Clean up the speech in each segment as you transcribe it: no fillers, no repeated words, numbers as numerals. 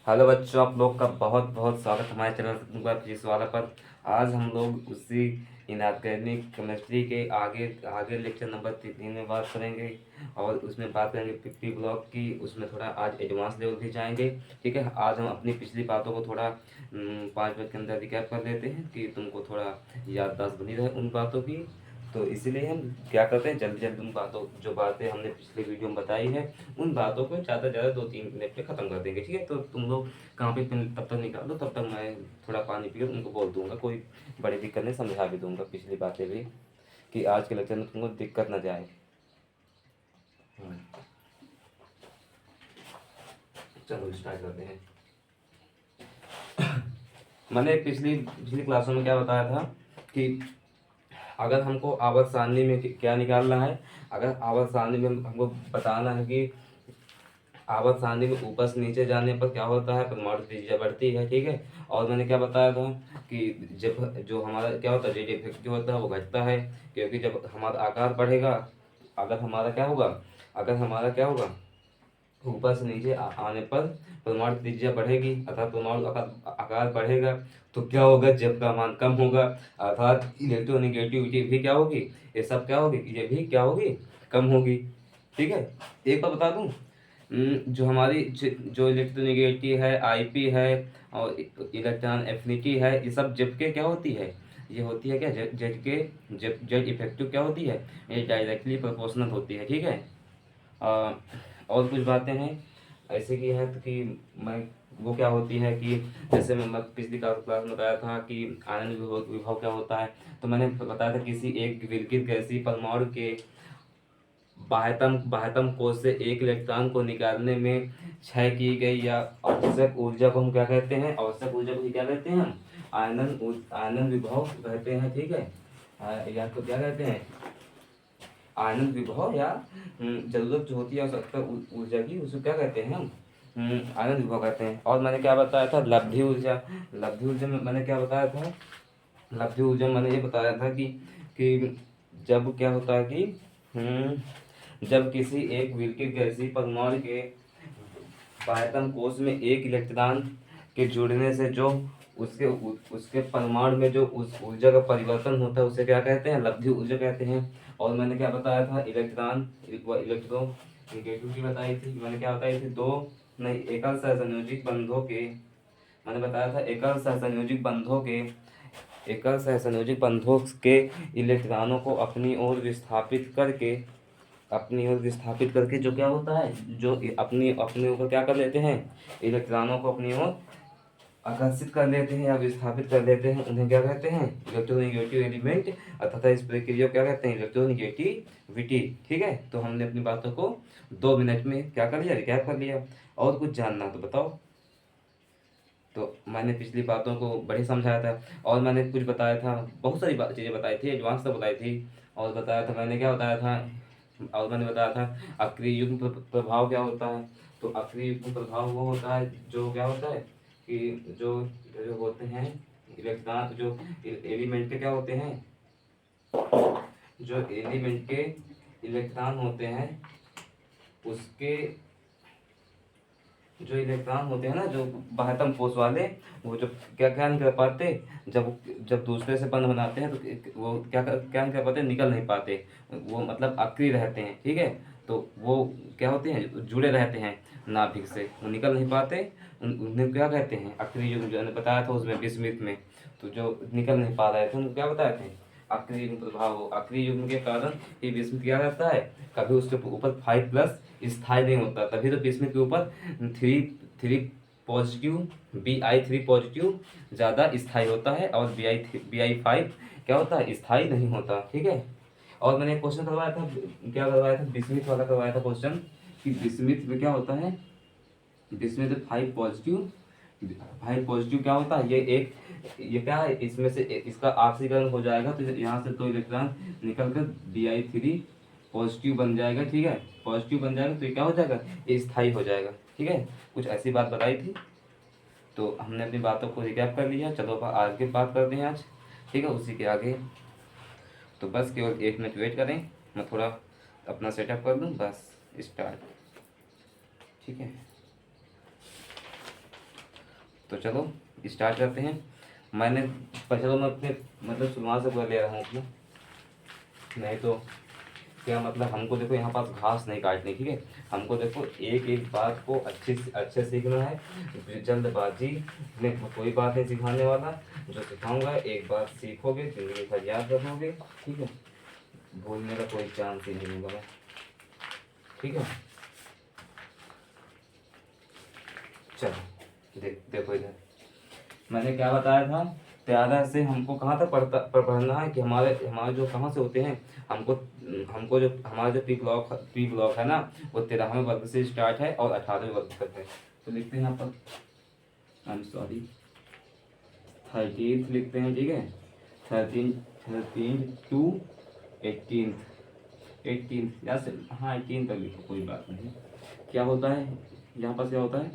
Hello बच्चों, आप लोग का बहुत बहुत स्वागत हमारे चैनल फिजिक्स वाला पर। आज हम लोग उसी इनऑर्गेनिक केमिस्ट्री के आगे आगे लेक्चर नंबर 3 में बात करेंगे। और उसमें बात करेंगे 50 ब्लॉक की। उसमें थोड़ा आज एडवांस लेवल भी जाएंगे। ठीक है, आज हम अपनी पिछली बातों को थोड़ा 5 मिनट के अंदर रिकैप कर लेते हैं कि तुमको थोड़ा याददाश्त बनी रहे उन बातों की। तो इसीलिए हम क्या करते हैं, जल्दी जल्दी उन बातों जो बातें हमने पिछले वीडियो में बताई है उन बातों को ज़्यादा से ज़्यादा 2-3 मिनट में ख़त्म कर देंगे। ठीक है, तो तुम लोग कॉपी पेन तब तक निकाल दो, तब तक मैं थोड़ा पानी पी कर उनको बोल दूंगा, कोई बड़ी दिक्कत नहीं, समझा भी दूंगा पिछली बातें भी, कि आज के लेक्चर में तुमको दिक्कत ना जाए। चलो स्टार्ट करते हैं। मैंने पिछली पिछली क्लासों में क्या बताया था कि अगर हमको आवर्त सारणी में क्या निकालना है, अगर आवर्त सारणी में हमको बताना है कि आवर्त सारणी में ऊपर से नीचे जाने पर क्या होता है, परमाणु त्रिज्या बढ़ती है। ठीक है, और मैंने क्या बताया था कि जब जो हमारा क्या होता है, जेड इफेक्ट जो होता है वो घटता है, क्योंकि जब हमारा आकार बढ़ेगा, अगर हमारा क्या होगा, अगर हमारा क्या होगा, ऊपर से नीचे आने पर परमाणु त्रिज्या बढ़ेगी, अर्थात परमाणु आकार बढ़ेगा। तो क्या होगा, जब का मान कम होगा, अर्थात इलेक्ट्रोनिगेटिविटी भी क्या होगी, ये सब क्या होगी, ये भी क्या होगी, कम होगी। ठीक है, एक बार बता दूं, जो हमारी जो इलेक्ट्रोनिगेटिव है, आईपी है, और इलेक्ट्रॉन एफिनिटी है, ये सब जेड के क्या होती है, ये होती है क्या, जेड के जेड इफेक्टिव क्या होती है, ये डायरेक्टली प्रोपोर्शनल होती है। ठीक है, अ, और कुछ बातें हैं ऐसे की है तो कि मैं वो क्या होती है कि जैसे मैं पिछली क्लास में बताया था कि आनंद विभव विभव क्या होता है। तो मैंने बताया था किसी एक विरकित गैसीय परमाणु के बाह्यतम कोश से एक इलेक्ट्रॉन को निकालने में क्षय की गई या आवश्यक ऊर्जा को हम क्या कहते हैं, आवश्यक ऊर्जा को ही क्या कहते हैं हम, आनंद विभव कहते हैं। ठीक है, या तो क्या कहते हैं, आनंद विभव, या जरूरत जो होती है आवश्यकता ऊर्जा की, उसको क्या कहते हैं हम, आनंद विभव कहते हैं। और मैंने क्या बताया था, लब्धि ऊर्जा। लब्धि ऊर्जा में मैंने क्या बताया था, लब्धि ऊर्जा मैंने ये बताया था कि जब क्या होता है कि जब किसी एक विरकित गैसीय परमाणु के बाह्यतम कोश में एक इलेक्ट्रॉन के जुड़ने से जो उसके परमाणु में जो उस ऊर्जा का परिवर्तन होता है उसे क्या कहते हैं, लब्धि ऊर्जा कहते हैं। और मैंने क्या बताया था, इलेक्ट्रोनिगेटिव की बताई थी, मैंने क्या बताई थी, दो नहीं एकल सहसंयोजिक बंधों के, मैंने बताया था एकल सहसंयोजिक बंधों के इलेक्ट्रॉनों को अपनी ओर विस्थापित करके जो क्या होता है, जो अपनी अपने ऊपर क्या कर लेते हैं, इलेक्ट्रॉनों को अपनी ओर आकर्षित कर लेते हैं या विस्थापित कर लेते हैं, उन्हें क्या कहते हैं, इलेक्ट्रोनेगेटिव एलिमेंट, तथा इस प्रक्रिया को क्या कहते हैं, इलेक्ट्रोनेगेटिविटी। ठीक है, तो हमने अपनी बातों को 2 मिनट में क्या कर लिया, रिकैप कर लिया। और कुछ जानना तो बताओ। तो मैंने पिछली बातों को बड़े समझाया था, और मैंने कुछ बताया था, बहुत सारी चीज़ें बताई थी, एडवांस तक बताई थी। और बताया था, मैंने क्या बताया था, और मैंने बताया था अक्रिय युग्म प्रभाव क्या होता है। तो अक्रिय युग्म प्रभाव वो होता है जो क्या होता है कि जो जो होते हैं इलेक्ट्रॉन, जो एलिमेंट के क्या होते हैं, जो एलिमेंट के इलेक्ट्रॉन होते हैं, उसके जो इलेक्ट्रॉन होते हैं ना, जो बाह्यतम कोश वाले, वो जो क्या नहीं कर पाते, जब जब दूसरे से बंध बनाते हैं तो वो क्या नहीं कर पाते, निकल नहीं पाते, वो मतलब अक्रिय रहते हैं। ठीक है, तो वो क्या होते हैं, जुड़े रहते हैं नाभिक से, वो निकल नहीं पाते, उन्हें क्या कहते हैं, अक्रिय युग्म। जो मैंने बताया था उसमें विस्मित में, तो जो निकल नहीं पा रहे थे उनको क्या बताए थे, अक्रिय युग्म प्रभाव। अक्रिय युग्म के कारण ये विस्मित क्या रहता है, कभी उसके ऊपर 5+ स्थायी नहीं होता, तभी तो विस्मित के ऊपर 3 पॉजिटिव Bi3 पॉजिटिव ज़्यादा स्थायी होता है, और Bi5 क्या होता है, स्थायी नहीं होता। ठीक है, और मैंने क्वेश्चन करवाया था, क्या करवाया था, विस्मित वाला करवाया था क्वेश्चन, कि विस्मित में क्या होता है, विस्मित 5 पॉजिटिव क्या होता है, ये क्या है, इसमें से इसका ऑक्सीकरण हो जाएगा, तो यहाँ से 2 इलेक्ट्रॉन निकल कर Bi3 पॉजिटिव बन जाएगा। ठीक है, पॉजिटिव बन जाएगा तो ये क्या हो जाएगा, ये स्थायी हो जाएगा। ठीक है, कुछ ऐसी बात बताई थी, तो हमने अपनी बातों को रिकैप कर लिया। चलो अब आगे बात करते हैं आज। ठीक है, उसी के आगे, तो बस केवल 1 मिनट वेट करें, मैं थोड़ा अपना सेटअप कर लूँ, बस स्टार्ट। ठीक है, तो चलो स्टार्ट करते हैं। मैंने चलो मैं अपने मतलब शुरुआत से पूरा ले रहा हूँ अपना, नहीं तो क्या मतलब हमको देखो यहाँ पास घास नहीं काटनी, ठीक है। हमको देखो एक एक बात को अच्छे सीखना है। जल्दबाजी में कोई बात नहीं सिखाने वाला, जो सिखाऊंगा एक बात सीखोगे जिंदगी भर याद रखोगे, ठीक है। भूलने का कोई चांस ही नहीं होगा, ठीक है। चलो देखो इधर मैंने क्या बताया था। प्यारा से हमको कहाँ तक पढ़ना है कि हमारे हमारे जो कहाँ से होते हैं। हमको हमको जो हमारा जो पी ब्लॉक है ना, वो 13वें वर्ग से स्टार्ट है और 18वें वर्ग तक है। तो लिखते हैं यहाँ पर, आई एम सॉरी, 13th लिखते हैं, ठीक है। 13 टू 18th या से हाँ 18 तक लिखो, कोई बात नहीं। क्या होता है यहाँ पर, क्या होता है,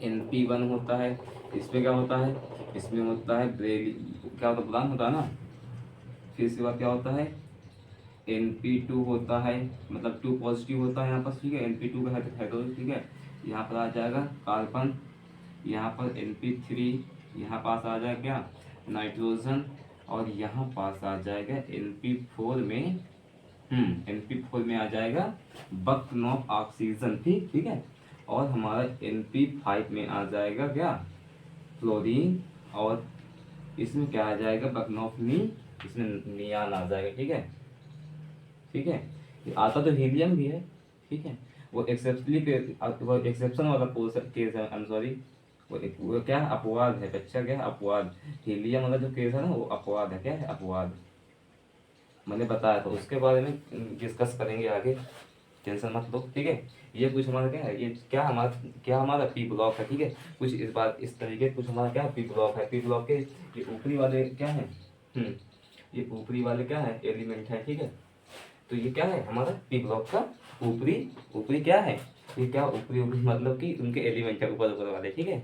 NP1 होता है। इसमें क्या होता है, इसमें होता है ब्रेली, क्या होता है, बुलान होता है ना। फिर इसके बाद क्या होता है, NP2 होता है, मतलब 2 पॉजिटिव होता है यहाँ पर, ठीक है। NP2 का है तो ठीक है। यहाँ पर आ जाएगा कार्बन, यहाँ पर NP3, यहाँ पास आ जाएगा क्या, नाइट्रोजन, और यहाँ पास आ जाएगा NP4 में, NP4 में आ जाएगा बकनॉफ ऑक्सीजन, ठीक है। और हमारा NP5 में आ जाएगा क्या, फ्लोरीन, और इसमें क्या आ जाएगा, बकनॉफनी, इसमें नियान आ जाएगा, ठीक है, ठीक है। ये आता तो हीलियम भी है, ठीक है। वो एक्सेप्शन वाला केस है, आई एम सॉरी, वो क्या है, अपवाद है बच्चा, क्या है, अपवाद। हीलियम वाला जो केस है ना, वो अपवाद है, क्या है, अपवाद। मैंने बताया था, उसके बारे में डिस्कस करेंगे आगे, टेंशन मत लो, ठीक है। ये कुछ हमारा क्या है, ये क्या हमारा पी ब्लॉक है, ठीक है। कुछ इस बात इस तरीके कुछ हमारा क्या पी ब्लॉक है। पी ब्लॉक के ये ऊपरी वाले क्या है, ये ऊपरी वाले क्या है, एलिमेंट है, ठीक है। तो ये क्या है हमारा पी ब्लॉक का ऊपरी ऊपरी क्या है, ये क्या ऊपरी ऊपरी मतलब कि उनके एलिमेंट है, ऊपर ऊपर वाले, ठीक है।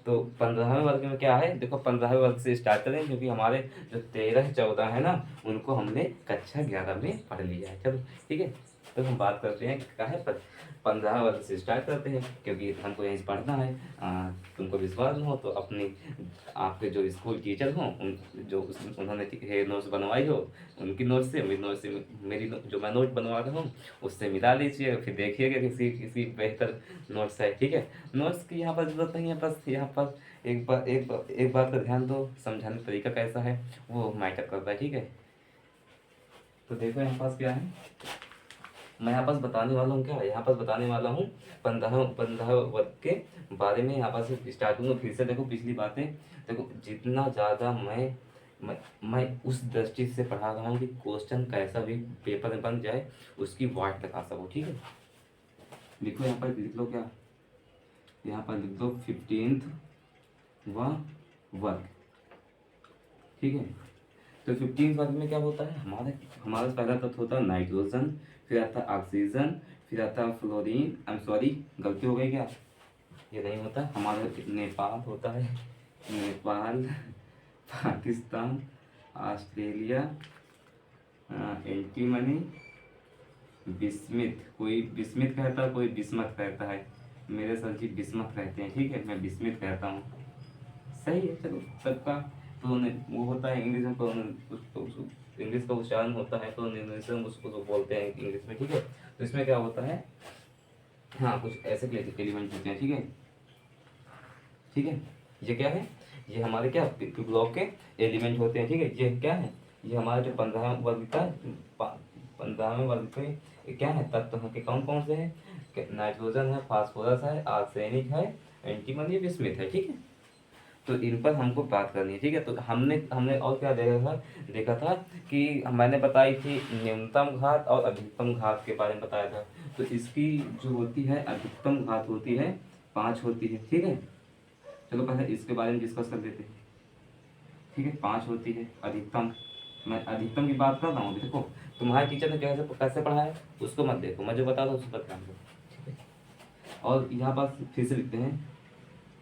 तो 15वें वर्ग में क्या है, देखो 15वें वर्ग से स्टार्ट करें, क्योंकि हमारे जो 13 14 है ना, उनको हमने कक्षा 11 में पढ़ लिया है। चलो ठीक है, तो हम बात करते हैं क्या है, 15वें वर्ग से स्टार्ट करते हैं, क्योंकि हमको यहीं से पढ़ना है। तुमको विश्वास न हो तो अपनी आपके जो स्कूल टीचर हों, उन जो उन्होंने नोट्स बनवाई हो, उनकी नोट से मेरी नोट से जो मैं नोट बनवा रहा हूँ उससे मिला लीजिए, फिर देखिएगा किसी किसी बेहतर नोट्स है, ठीक है। नोट्स की यहाँ पर जरूरत नहीं है, बस यहाँ पर एक बात का ध्यान दो, समझाने का तरीका कैसा है वो मैटर करता है, ठीक है। तो देखो यहाँ पास क्या है, मैं यहाँ पास बताने वाला हूँ, क्या यहाँ पास बताने वाला हूँ 15 वर्ग के बारे में। यहाँ पास स्टार्ट करूँगा फिर से। देखो पिछली बातें, देखो जितना ज़्यादा मैं उस दृष्टि से पढ़ा रहा हूँ कि क्वेश्चन कैसा भी पेपर में बन जाए, उसकी वाट लगा सको, ठीक है। लिखो यहाँ पर, लिख लो क्या, यहाँ पर लिख दो 15th वर्ग, ठीक है। तो 15th वर्ग में क्या होता है, हमारा पहला तत्व होता है नाइट्रोजन, फिर आता है ऑक्सीजन, फिर आता है फ्लोरीन, आई एम सॉरी गलती हो गई क्या, ये नहीं होता हमारा, नेपाल होता है, Nepal, Pakistan, Australia, antimony, bismuth, कोई बिस्मिथ कहता है कोई बिस्मत कहता है, मेरे सर जी बिस्मत कहते हैं, ठीक है, मैं बिस्मिथ कहता हूँ, सही है। चलो सबका वो होता है इंग्लिश में, इंग्लिश का उच्चारण होता है प्रोनाउंसिएशन, उसको तो बोलते हैं इंग्लिश में, ठीक है। तो इसमें क्या होता है, हाँ कुछ ऐसे एलिमेंट होते हैं, ठीक है, ठीक है। ये क्या है, ये हमारे क्या ब्लॉक के एलिमेंट होते हैं, ठीक है। ये क्या है, ये हमारा जो 15वें वर्ग का 15वें वर्ग के क्या है तत्व के कौन कौन से हैं, नाइट्रोजन है, फास्फोरस है, आर्सेनिक है, एंटीमनी, बिस्मिथ है, ठीक है। तो इन पर हमको बात करनी है, ठीक है। तो हमने हमने और क्या देखा था कि मैंने बताई थी न्यूनतम घात और अधिकतम घात के बारे में बताया था। तो इसकी जो होती है अधिकतम घात होती है 5 होती है, ठीक है। चलो पहले इसके बारे में डिस्कस कर लेते हैं, ठीक है। 5 होती है अधिकतम, मैं अधिकतम की बात कर रहा हूँ। देखो तुम्हारे टीचर ने कैसे कैसे पढ़ाया उसको मत देखो, मैं जो बता रहा हूँ उस पर ध्यान दो, ठीक है। और यहाँ पास फिर से लिखते हैं,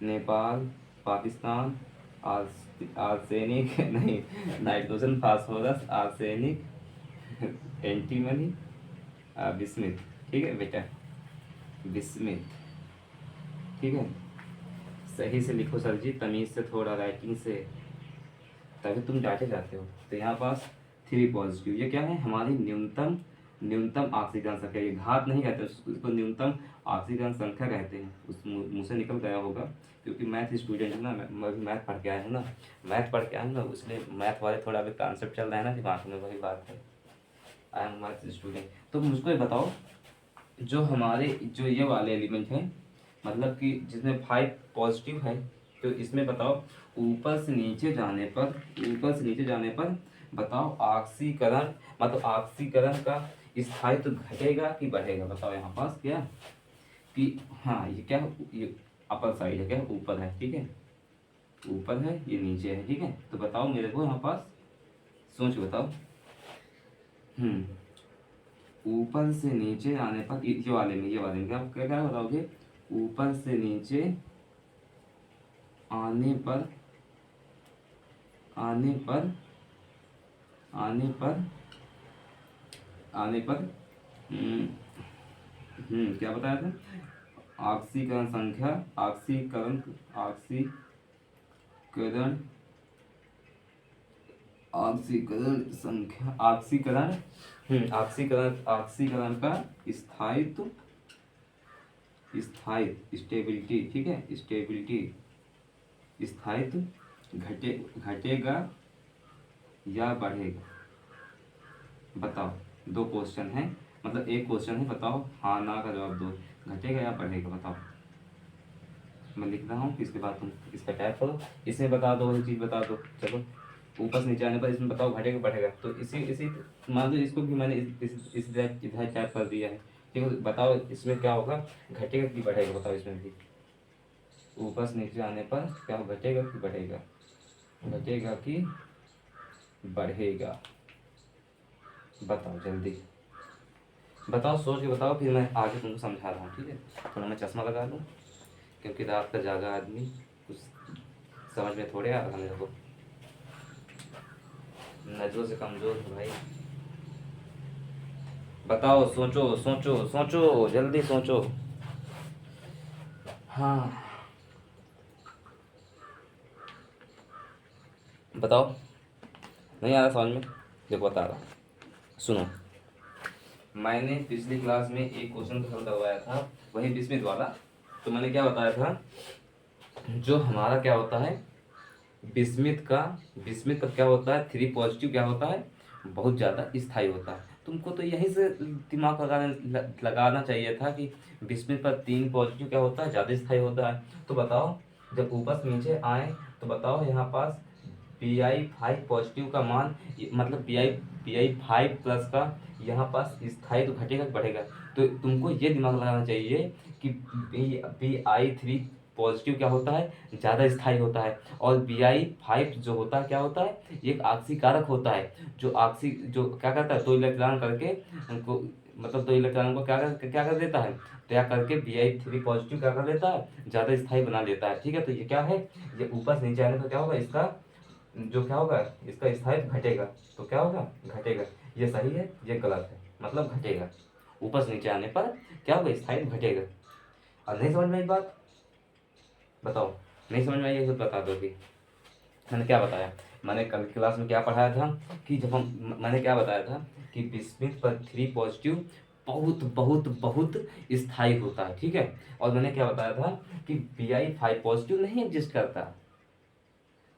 नेपाल, पाकिस्तान, आर्सेनिक नहीं, nitrogen, phosphorus, arsenic, antimony, bismuth, ठीक है बेटा, बिस्मिथ, ठीक है। सही से लिखो सर जी, तमीज़ से, थोड़ा राइटिंग से, तभी तुम डांटे जाते हो। तो यहाँ पास 3 पॉजिटिव, ये क्या है, हमारी न्यूनतम ऑक्सीकरण संख्या। ये घात नहीं कहते उसको, न्यूनतम ऑक्सीकरण संख्या कहते हैं। उस मुँह से निकल गया होगा, क्योंकि मैथ स्टूडेंट हूँ ना मैं भी मैथ पढ़ के आया हूँ ना, इसलिए मैथ वाले थोड़ा अभी कॉन्सेप्ट चल रहा है ना दिमाग में, वही बात है। I am math student. तो मुझको ये बताओ, जो हमारे जो ये वाले एलिमेंट हैं, मतलब कि जिसमें 5 पॉजिटिव है, तो इसमें बताओ ऊपर से नीचे जाने पर बताओ ऑक्सीकरण, मतलब ऑक्सीकरण का स्थायित्व घटेगा कि बढ़ेगा। बताओ यहाँ पास क्या कि, हाँ ये क्या, ये अपर साइड है, क्या ऊपर है, ठीक है, ऊपर है, ये नीचे है, ठीक है। तो बताओ मेरे को यहाँ पास, सोच के बताओ। ऊपर से नीचे आने पर, ये वाले में क्या क्या क्या बताओगे, ऊपर से नीचे आने पर आने पर आने पर आने पर क्या बताया था, ऑक्सीकरण संख्या, ऑक्सीकरण ऑक्सीकरण संख्या, ऑक्सीकरण का स्थायित्व, स्टेबिलिटी, ठीक है, स्थायित्व घटेगा या बढ़ेगा। बताओ, 2 क्वेश्चन है, मतलब एक क्वेश्चन है, बताओ हाँ ना का जवाब दो, घटेगा या बढ़ेगा, बताओ। मैं लिख रहा हूँ, इसके बाद तुम इसका टाइप करो, इसमें बता दो, वही चीज़ बता दो। चलो, ऊपर से नीचे आने पर इसमें बताओ घटेगा बढ़ेगा, तो इसी इसी मान लो इसको भी मैंने इस इधर टाइप कर दिया है, ठीक है। बताओ इसमें क्या होगा, घटेगा कि बढ़ेगा, बताओ इसमें भी। ऊपर से नीचे आने पर क्या घटेगा कि बढ़ेगा, घटेगा कि बढ़ेगा, बताओ जल्दी बताओ, सोच के बताओ, फिर मैं आगे तुमको समझा रहा हूँ, ठीक है। थोड़ा मैं चश्मा लगा लूँ, क्योंकि रात का जागा आदमी कुछ समझ में थोड़े आ रहा मेरे को, नजरों से कमज़ोर हूँ भाई। बताओ, सोचो सोचो सोचो, जल्दी सोचो। हाँ बताओ, नहीं आ रहा समझ में, देखो बता रहा हूँ, सुनो। मैंने पिछली क्लास में एक क्वेश्चन का हल करवाया था, वही बिस्मित वाला। तो मैंने क्या बताया था, जो हमारा क्या होता है, बिस्मित का क्या होता है, 3 पॉजिटिव क्या होता है, बहुत ज़्यादा स्थायी होता है। तुमको तो यहीं से दिमाग लगाना चाहिए था कि बिस्मित पर 3 पॉजिटिव क्या होता है, ज़्यादा स्थायी होता है। तो बताओ, जब ऊपर से नीचे आए तो बताओ यहाँ पास Bi5 पॉजिटिव का मान, मतलब Bi5 प्लस का यहाँ पास स्थायी तो घटेगा कि बढ़ेगा। तो तुमको ये दिमाग लगाना चाहिए कि Bi3 पॉजिटिव क्या होता है, ज़्यादा स्थायी होता है, और Bi5 जो होता है क्या होता है, एक ऑक्सीकारक होता है, जो क्या करता है, 2 इलेक्ट्रॉन करके उनको, मतलब 2 इलेक्ट्रॉनों को क्या कर देता है, त्याग करके Bi3 पॉजिटिव क्या कर देता है, ज़्यादा स्थायी बना देता है, ठीक है। तो ये क्या है, ये ऊपर से नीचे आने पर क्या होगा, इसका जो क्या होगा, इसका स्थायित्व घटेगा। तो क्या होगा, घटेगा। ये सही है, ये गलत है, मतलब घटेगा। ऊपर से नीचे आने पर क्या होगा, स्थायित्व घटेगा। और नहीं समझ में एक बात, बताओ, नहीं समझ में आई है तो बता दो कि मैंने क्या बताया। मैंने कल क्लास में क्या पढ़ाया था कि मैंने क्या बताया था कि बिस्मिथ पर 3 पॉजिटिव बहुत बहुत बहुत स्थायी होता है, ठीक है। और मैंने क्या बताया था कि Bi5 पॉजिटिव नहीं एग्जिस्ट करता।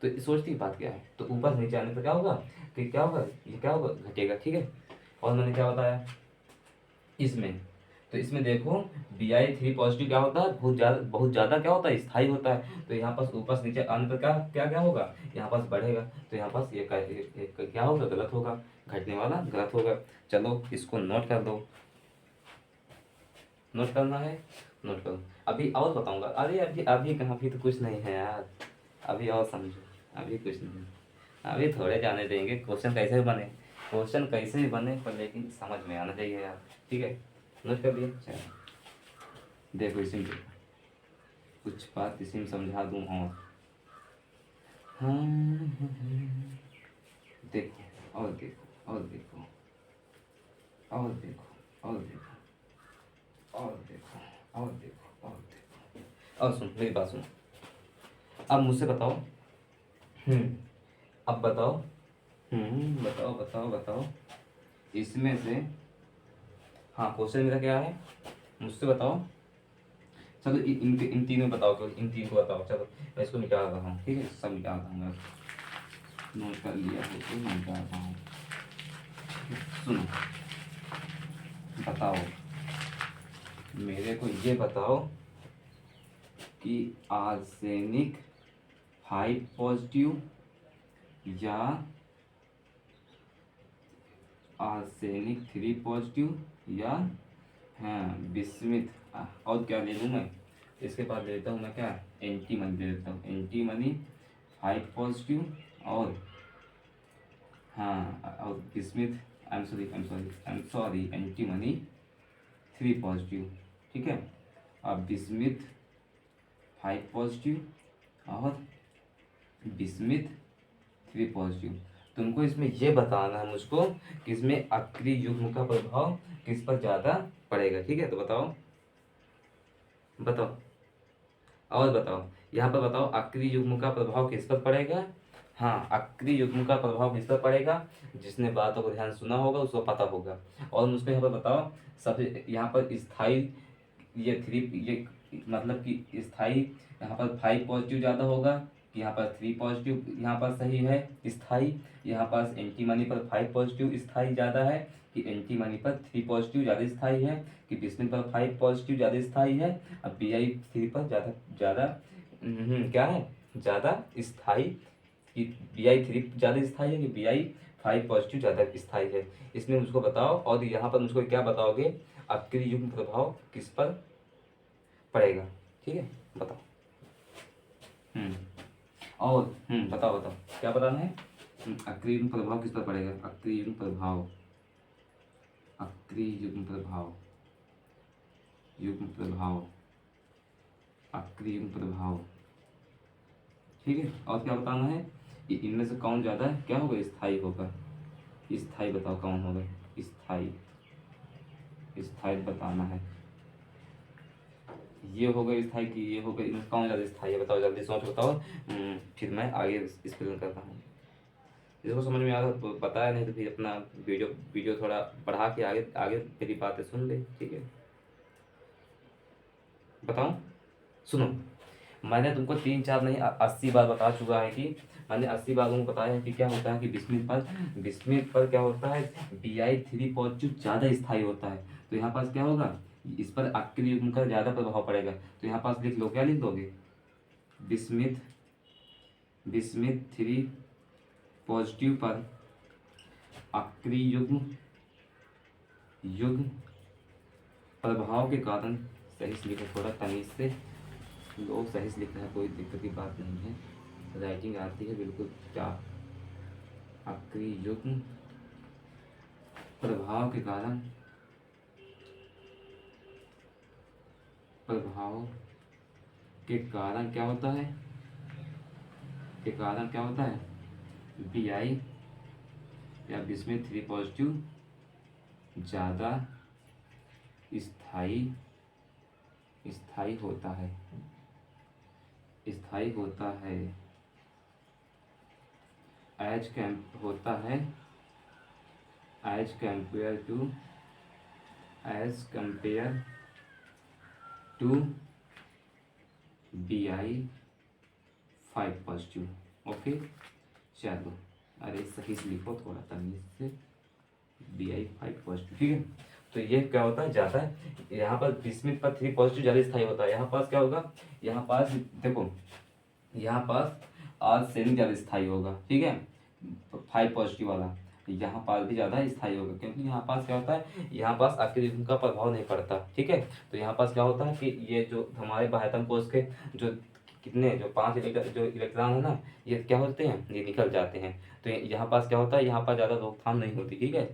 तो सोचती बात क्या है, तो ऊपर से नीचे आने पर क्या होगा, कि क्या होगा, ये क्या होगा, घटेगा, ठीक है। और मैंने क्या बताया इसमें, तो इसमें देखो Bi3 पॉजिटिव क्या होता है, बहुत ज़्यादा क्या होता है, स्थायी होता है। तो यहाँ पास ऊपर से नीचे आने पर क्या क्या क्या होगा, यहाँ पास बढ़ेगा। तो यहाँ पास क्या होगा, गलत होगा, घटने वाला गलत होगा। चलो इसको नोट कर दो, नोट करना है, नोट करो। अभी और बताऊंगा, अरे अभी अभी कहाँ, अभी तो कुछ नहीं है यार, अभी और समझो, अभी कुछ नहीं, अभी थोड़े जाने देंगे। क्वेश्चन कैसे भी बने पर लेकिन समझ में आना चाहिए यार, ठीक है। नोट कर दिया, चलो देखो इसी में कुछ बात इसी में समझा दूँ। और हाँ, देखो और देखो और देखो और देखो और देखो और देखो और देखो और देखो और सुन, मेरी बात सुन। अब मुझसे बताओ। अब बताओ। बताओ बताओ बताओ इसमें से। हाँ, क्वेश्चन मेरा क्या है, मुझसे बताओ। चलो इन तीनों बताओ, इन तीन को बताओ। चलो मैं इसको निकाल रहा हूँ, ठीक है, सब निकाल रहा हूँ मैं, नोट कर लिया है तो निकाल रहा हूँ। सुनो, बताओ मेरे को, ये बताओ कि आर्सेनिक 5 पॉजिटिव या आर्सेनिक 3 पॉजिटिव या, हाँ, बिस्मिथ। और क्या ले लूँ मैं, इसके बाद ले लेता हूँ मैं क्या, एंटीमनी ले लेता हूँ। एंटीमनी 5 पॉजिटिव और, हाँ, और bismuth, I am sorry, antimony 3 positive, ठीक है। अब बिस्मिथ 5 पॉजिटिव और बिस्मिथ 3 पॉजिटिव। तुमको इसमें ये बताना है मुझको कि इसमें अक्रिय युग्म का प्रभाव किस पर ज़्यादा पड़ेगा, ठीक है। तो बताओ बताओ और बताओ, यहाँ पर बताओ अक्रिय युग्म का प्रभाव किस पर पड़ेगा। हाँ, अक्रिय युग्म का प्रभाव किस पर पड़ेगा, जिसने बातों को ध्यान सुना होगा उसको पता होगा। और मुझको यहाँ पर बताओ, सबसे यहाँ पर स्थाई, ये 3, ये मतलब कि स्थाई यहाँ पर 5 पॉजिटिव ज़्यादा होगा कि यहाँ पर 3 पॉजिटिव यहाँ पर सही है स्थाई। यहाँ पर एंटीमनी पर 5 पॉजिटिव स्थाई ज़्यादा है कि एंटीमनी पर 3 पॉजिटिव ज़्यादा स्थाई है कि बिस्मिथ पर 5 पॉजिटिव ज़्यादा स्थाई है। अब BI3 पर ज़्यादा ज़्यादा क्या है, ज़्यादा स्थाई, कि BI3 ज़्यादा स्थाई है कि BI5 पॉजिटिव ज़्यादा स्थाई है। इसमें मुझको बताओ, और यहाँ पर मुझको क्या बताओगे, अक्रिय युग्म प्रभाव किस पर पड़ेगा, ठीक है, बताओ। और बताओ बताओ क्या बताना है। अक्रिय युग्म प्रभाव किस पर पड़ेगा, अक्रिय युग्म प्रभाव, अक्रिय युग्म प्रभाव, युग्म प्रभाव, अक्रिय युग्म प्रभाव, ठीक है। और क्या बताना है, इनमें से कौन ज़्यादा है, क्या होगा, स्थाई होगा। स्थाई बताओ कौन होगा, स्थाई, स्थाई बताना है। ये होगा स्थाई कि ये होगा, इनमें कौन ज़्यादा स्थाई है, बताओ जल्दी सोच बताओ। फिर मैं आगे एक्सप्लेन करता हूँ। जिसको समझ में आ रहा तो बताया, नहीं तो फिर अपना वीडियो वीडियो थोड़ा बढ़ा के आगे आगे मेरी बातें सुन ले, ठीक है। बताऊँ, सुनो, मैंने तुमको 3 4 नहीं 80 बार बता चुका है कि, मैंने 80 बार तुमको बताया है कि क्या होता है कि बिस्मिथ पर क्या होता है, BI3 पॉजिटिव ज़्यादा स्थायी होता है। तो यहाँ पास क्या होगा, इस पर अक्रिय युग्म का ज़्यादा प्रभाव पड़ेगा। तो यहाँ पास लिख लो, क्या लिख दोगे, बिस्मिथ 3 पॉजिटिव पर अक्रिय युग्म प्रभाव के कारण, सही से लिखो, थोड़ा तमीज से लो, सही से लिखना है, कोई दिक्कत की बात नहीं है, राइटिंग आती है बिल्कुल। क्या, अक्रिय युग्म प्रभाव के कारण, प्रभाव के कारण क्या होता है, के कारण क्या होता है, BI या बिस्मिथ 3 पॉजिटिव ज़्यादा स्थाई स्थाई होता है, स्थाई होता है, होता है as compare to BI5 positive. Okay, चलो, अरे सही से लिखो थोड़ा तमीज से, BI5 पॉजिटिव, ठीक है। तो ये क्या होता है, ज़्यादा है, यहाँ पर बिस्मिथ पर 3 पॉजिटिव ज़्यादा स्थायी होता है। यहाँ पास क्या होगा, यहाँ पास देखो, यहाँ पास आर्सेनिक ज़्यादा स्थायी होगा, ठीक है, 5 पॉजिटिव वाला। यहाँ पास भी ज़्यादा स्थायी होगा, क्योंकि यहाँ पास क्या होता है, यहाँ पास अक्रिय युग्म का प्रभाव नहीं पड़ता, ठीक है। तो यहाँ पास क्या होता है कि ये जो हमारे बाह्यतम कोश के जो कितने, जो 5 जो इलेक्ट्रॉन है ना, ये क्या होते हैं, ये निकल जाते हैं। तो यहाँ पास क्या होता है, यहाँ पर ज़्यादा रोकथाम नहीं होती, ठीक है।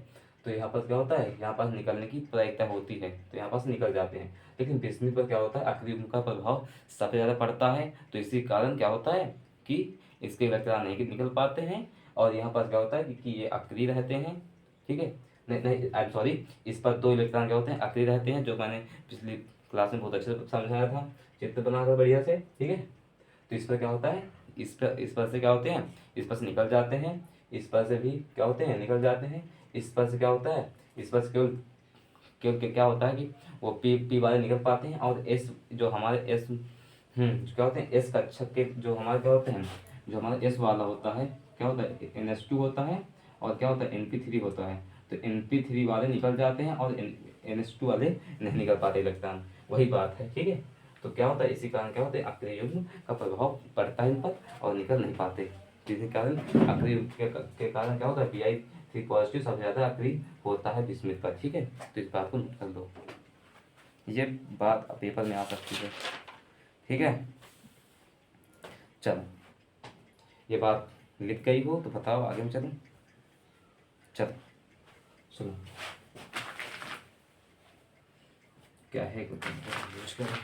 तो यहाँ पास क्या होता है, यहाँ पास निकलने की प्रायिकता होती है, तो यहाँ पास निकल जाते हैं। लेकिन बिस्मिथ पर क्या होता है, अक्रिय युग्म का प्रभाव सबसे ज़्यादा पड़ता है, तो इसी कारण क्या होता है कि इसके इलेक्ट्रॉन नहीं निकल पाते हैं, और यहाँ पास क्या होता है कि ये अक्रिय रहते हैं, ठीक है। नहीं नहीं, आई एम सॉरी, इस पर 2 इलेक्ट्रॉन क्या होते हैं, अक्रिय रहते हैं, जो मैंने पिछली क्लास में बहुत अच्छे से समझाया था, चित्र बनाकर बढ़िया से, ठीक है। तो इस पर क्या होता है, इस पर से क्या होते हैं, इस पर से निकल जाते हैं, इस पर से भी क्या होते हैं, निकल जाते हैं, इस पर से क्या होता है, इस पर से केवल क्योंकि क्या होता है कि वो पी वाले निकल पाते हैं, और एस जो हमारे एस क्या होते हैं, एस कक्षक के जो हमारे क्या होते हैं, जो हमारा एस वाला होता है क्या होता है, NH2 होता है, और क्या होता है NP3 होता है। तो NP3 वाले निकल जाते हैं और NH2 वाले नहीं निकल पाते इलेक्ट्रॉन, वही बात है, ठीक है। तो क्या होता है, इसी कारण क्या होता है, अक्रिय युग्म का प्रभाव पड़ता है इन पर और निकल नहीं पाते, जिसके कारण अक्रिय युग्म के कारण क्या होता है, Pi3 पॉजिटिव सबसे ज़्यादा अक्रिय होता है विस्मित पर, ठीक है। तो इस बात को नोट कर लो, ये बात पेपर में आ सकती है, ठीक है। चलो, ये बात लिख गई हो तो बताओ, आगे हम चलें। चलो सुनो, क्या है कुछ यूज करें।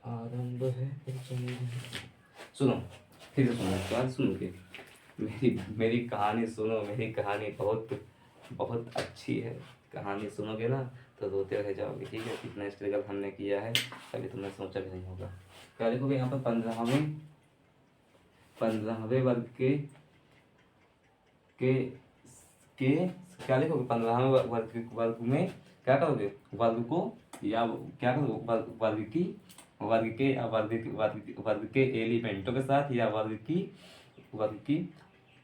आरंभ है सुनो, फिर से सुनो, क्या सुनोगे, मेरी कहानी सुनो, मेरी कहानी बहुत बहुत अच्छी है, कहानी सुनोगे ना तो रोते रह जाओगे, ठीक है। कितना स्ट्रगल हमने किया है, कभी तुमने सोचा भी नहीं होगा। क्या लिखोगे यहाँ पर, 15वें वर्ग के के क्या लिखोगे, 15वें वर्ग में क्या करोगे, वर्ग को, या क्या करोगे, वर्ग के एलिमेंटों के साथ, या वर्ग की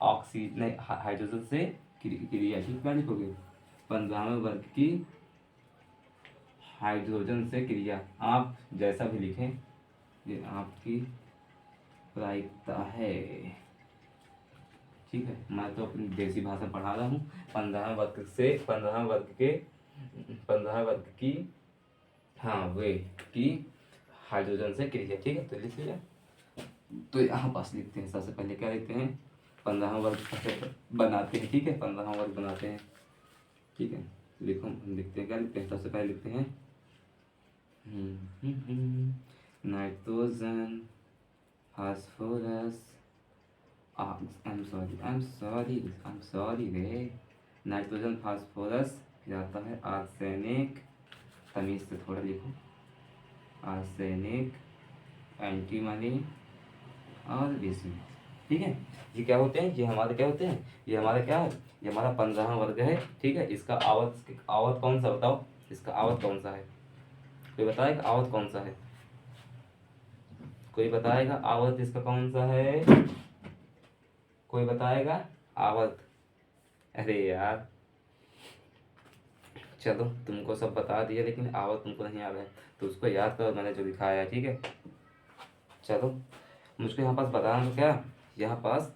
ऑक्सीजन हाइड्रोजन से क्रिया, ठीक, क्या लिखोगे, 15वें वर्ग की हाइड्रोजन से क्रिया। आप जैसा भी लिखें, ये आपकी प्रायिकता है, ठीक है। मैं तो अपनी देसी भाषा पढ़ा रहा हूँ। 15वें वर्ग की, हाँ वे की हाइड्रोजन से क्रिया, ठीक है। तो लिख लिया, तो यहाँ पास लिखते हैं, सबसे पहले क्या लिखते हैं, 15वां वर्ग कैसे बनाते हैं, ठीक है, 15वां वर्ग बनाते हैं, ठीक है। लिखो, हम लिखते हैं, क्या लिखते हैं, सबसे पहले लिखते हैं nitrogen, phosphorus, I am sorry रे, नाइट्रोजन, फास्फोरस, फिर आता है आर्सेनिक, तमीज से थोड़ा लिखो, आर्सेनिक, एंटीमनी और विस्मित, ठीक है। ये क्या होते हैं, ये हमारे क्या होते हैं, ये हमारा क्या है, ये हमारा 15वां वर्ग है, ठीक है। इसका आवत कौन सा, बताओ, इसका आवत कौन सा है, कोई बताएगा आवत कौन सा है, कोई बताएगा आवत इसका कौन सा है, कोई बताएगा आवत, अरे यार, चलो तुमको सब बता दिया, लेकिन आवत तुमको नहीं याद है, तो उसको याद करो, मैंने जो दिखाया है, ठीक है। चलो, मुझको यहाँ पास बताना, तो क्या, यहाँ पास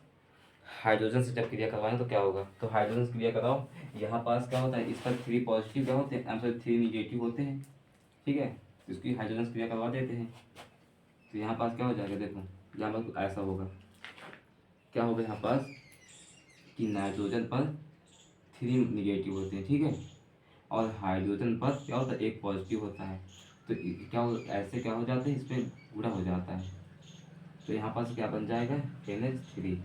हाइड्रोजन से जब क्रिया करवाएं तो क्या होगा, तो हाइड्रोजन से क्रिया कराओ, यहाँ पास क्या होता है, इस पर 3 पॉजिटिव क्या होते हैं, 3 निगेटिव होते हैं, ठीक है। तो इसकी हाइड्रोजन से क्रिया करवा देते हैं, तो यहाँ पास क्या हो जाएगा, देखो, यहाँ पर ऐसा होगा, क्या होगा यहाँ पास कि नाइट्रोजन पर 3 निगेटिव होते हैं, ठीक है, और हाइड्रोजन पर क्या होता है, 1 पॉजिटिव होता है। तो क्या हो, ऐसे क्या हो जाता है, इस पर गुणा हो जाता है, तो यहाँ पास क्या बन जाएगा, NH3।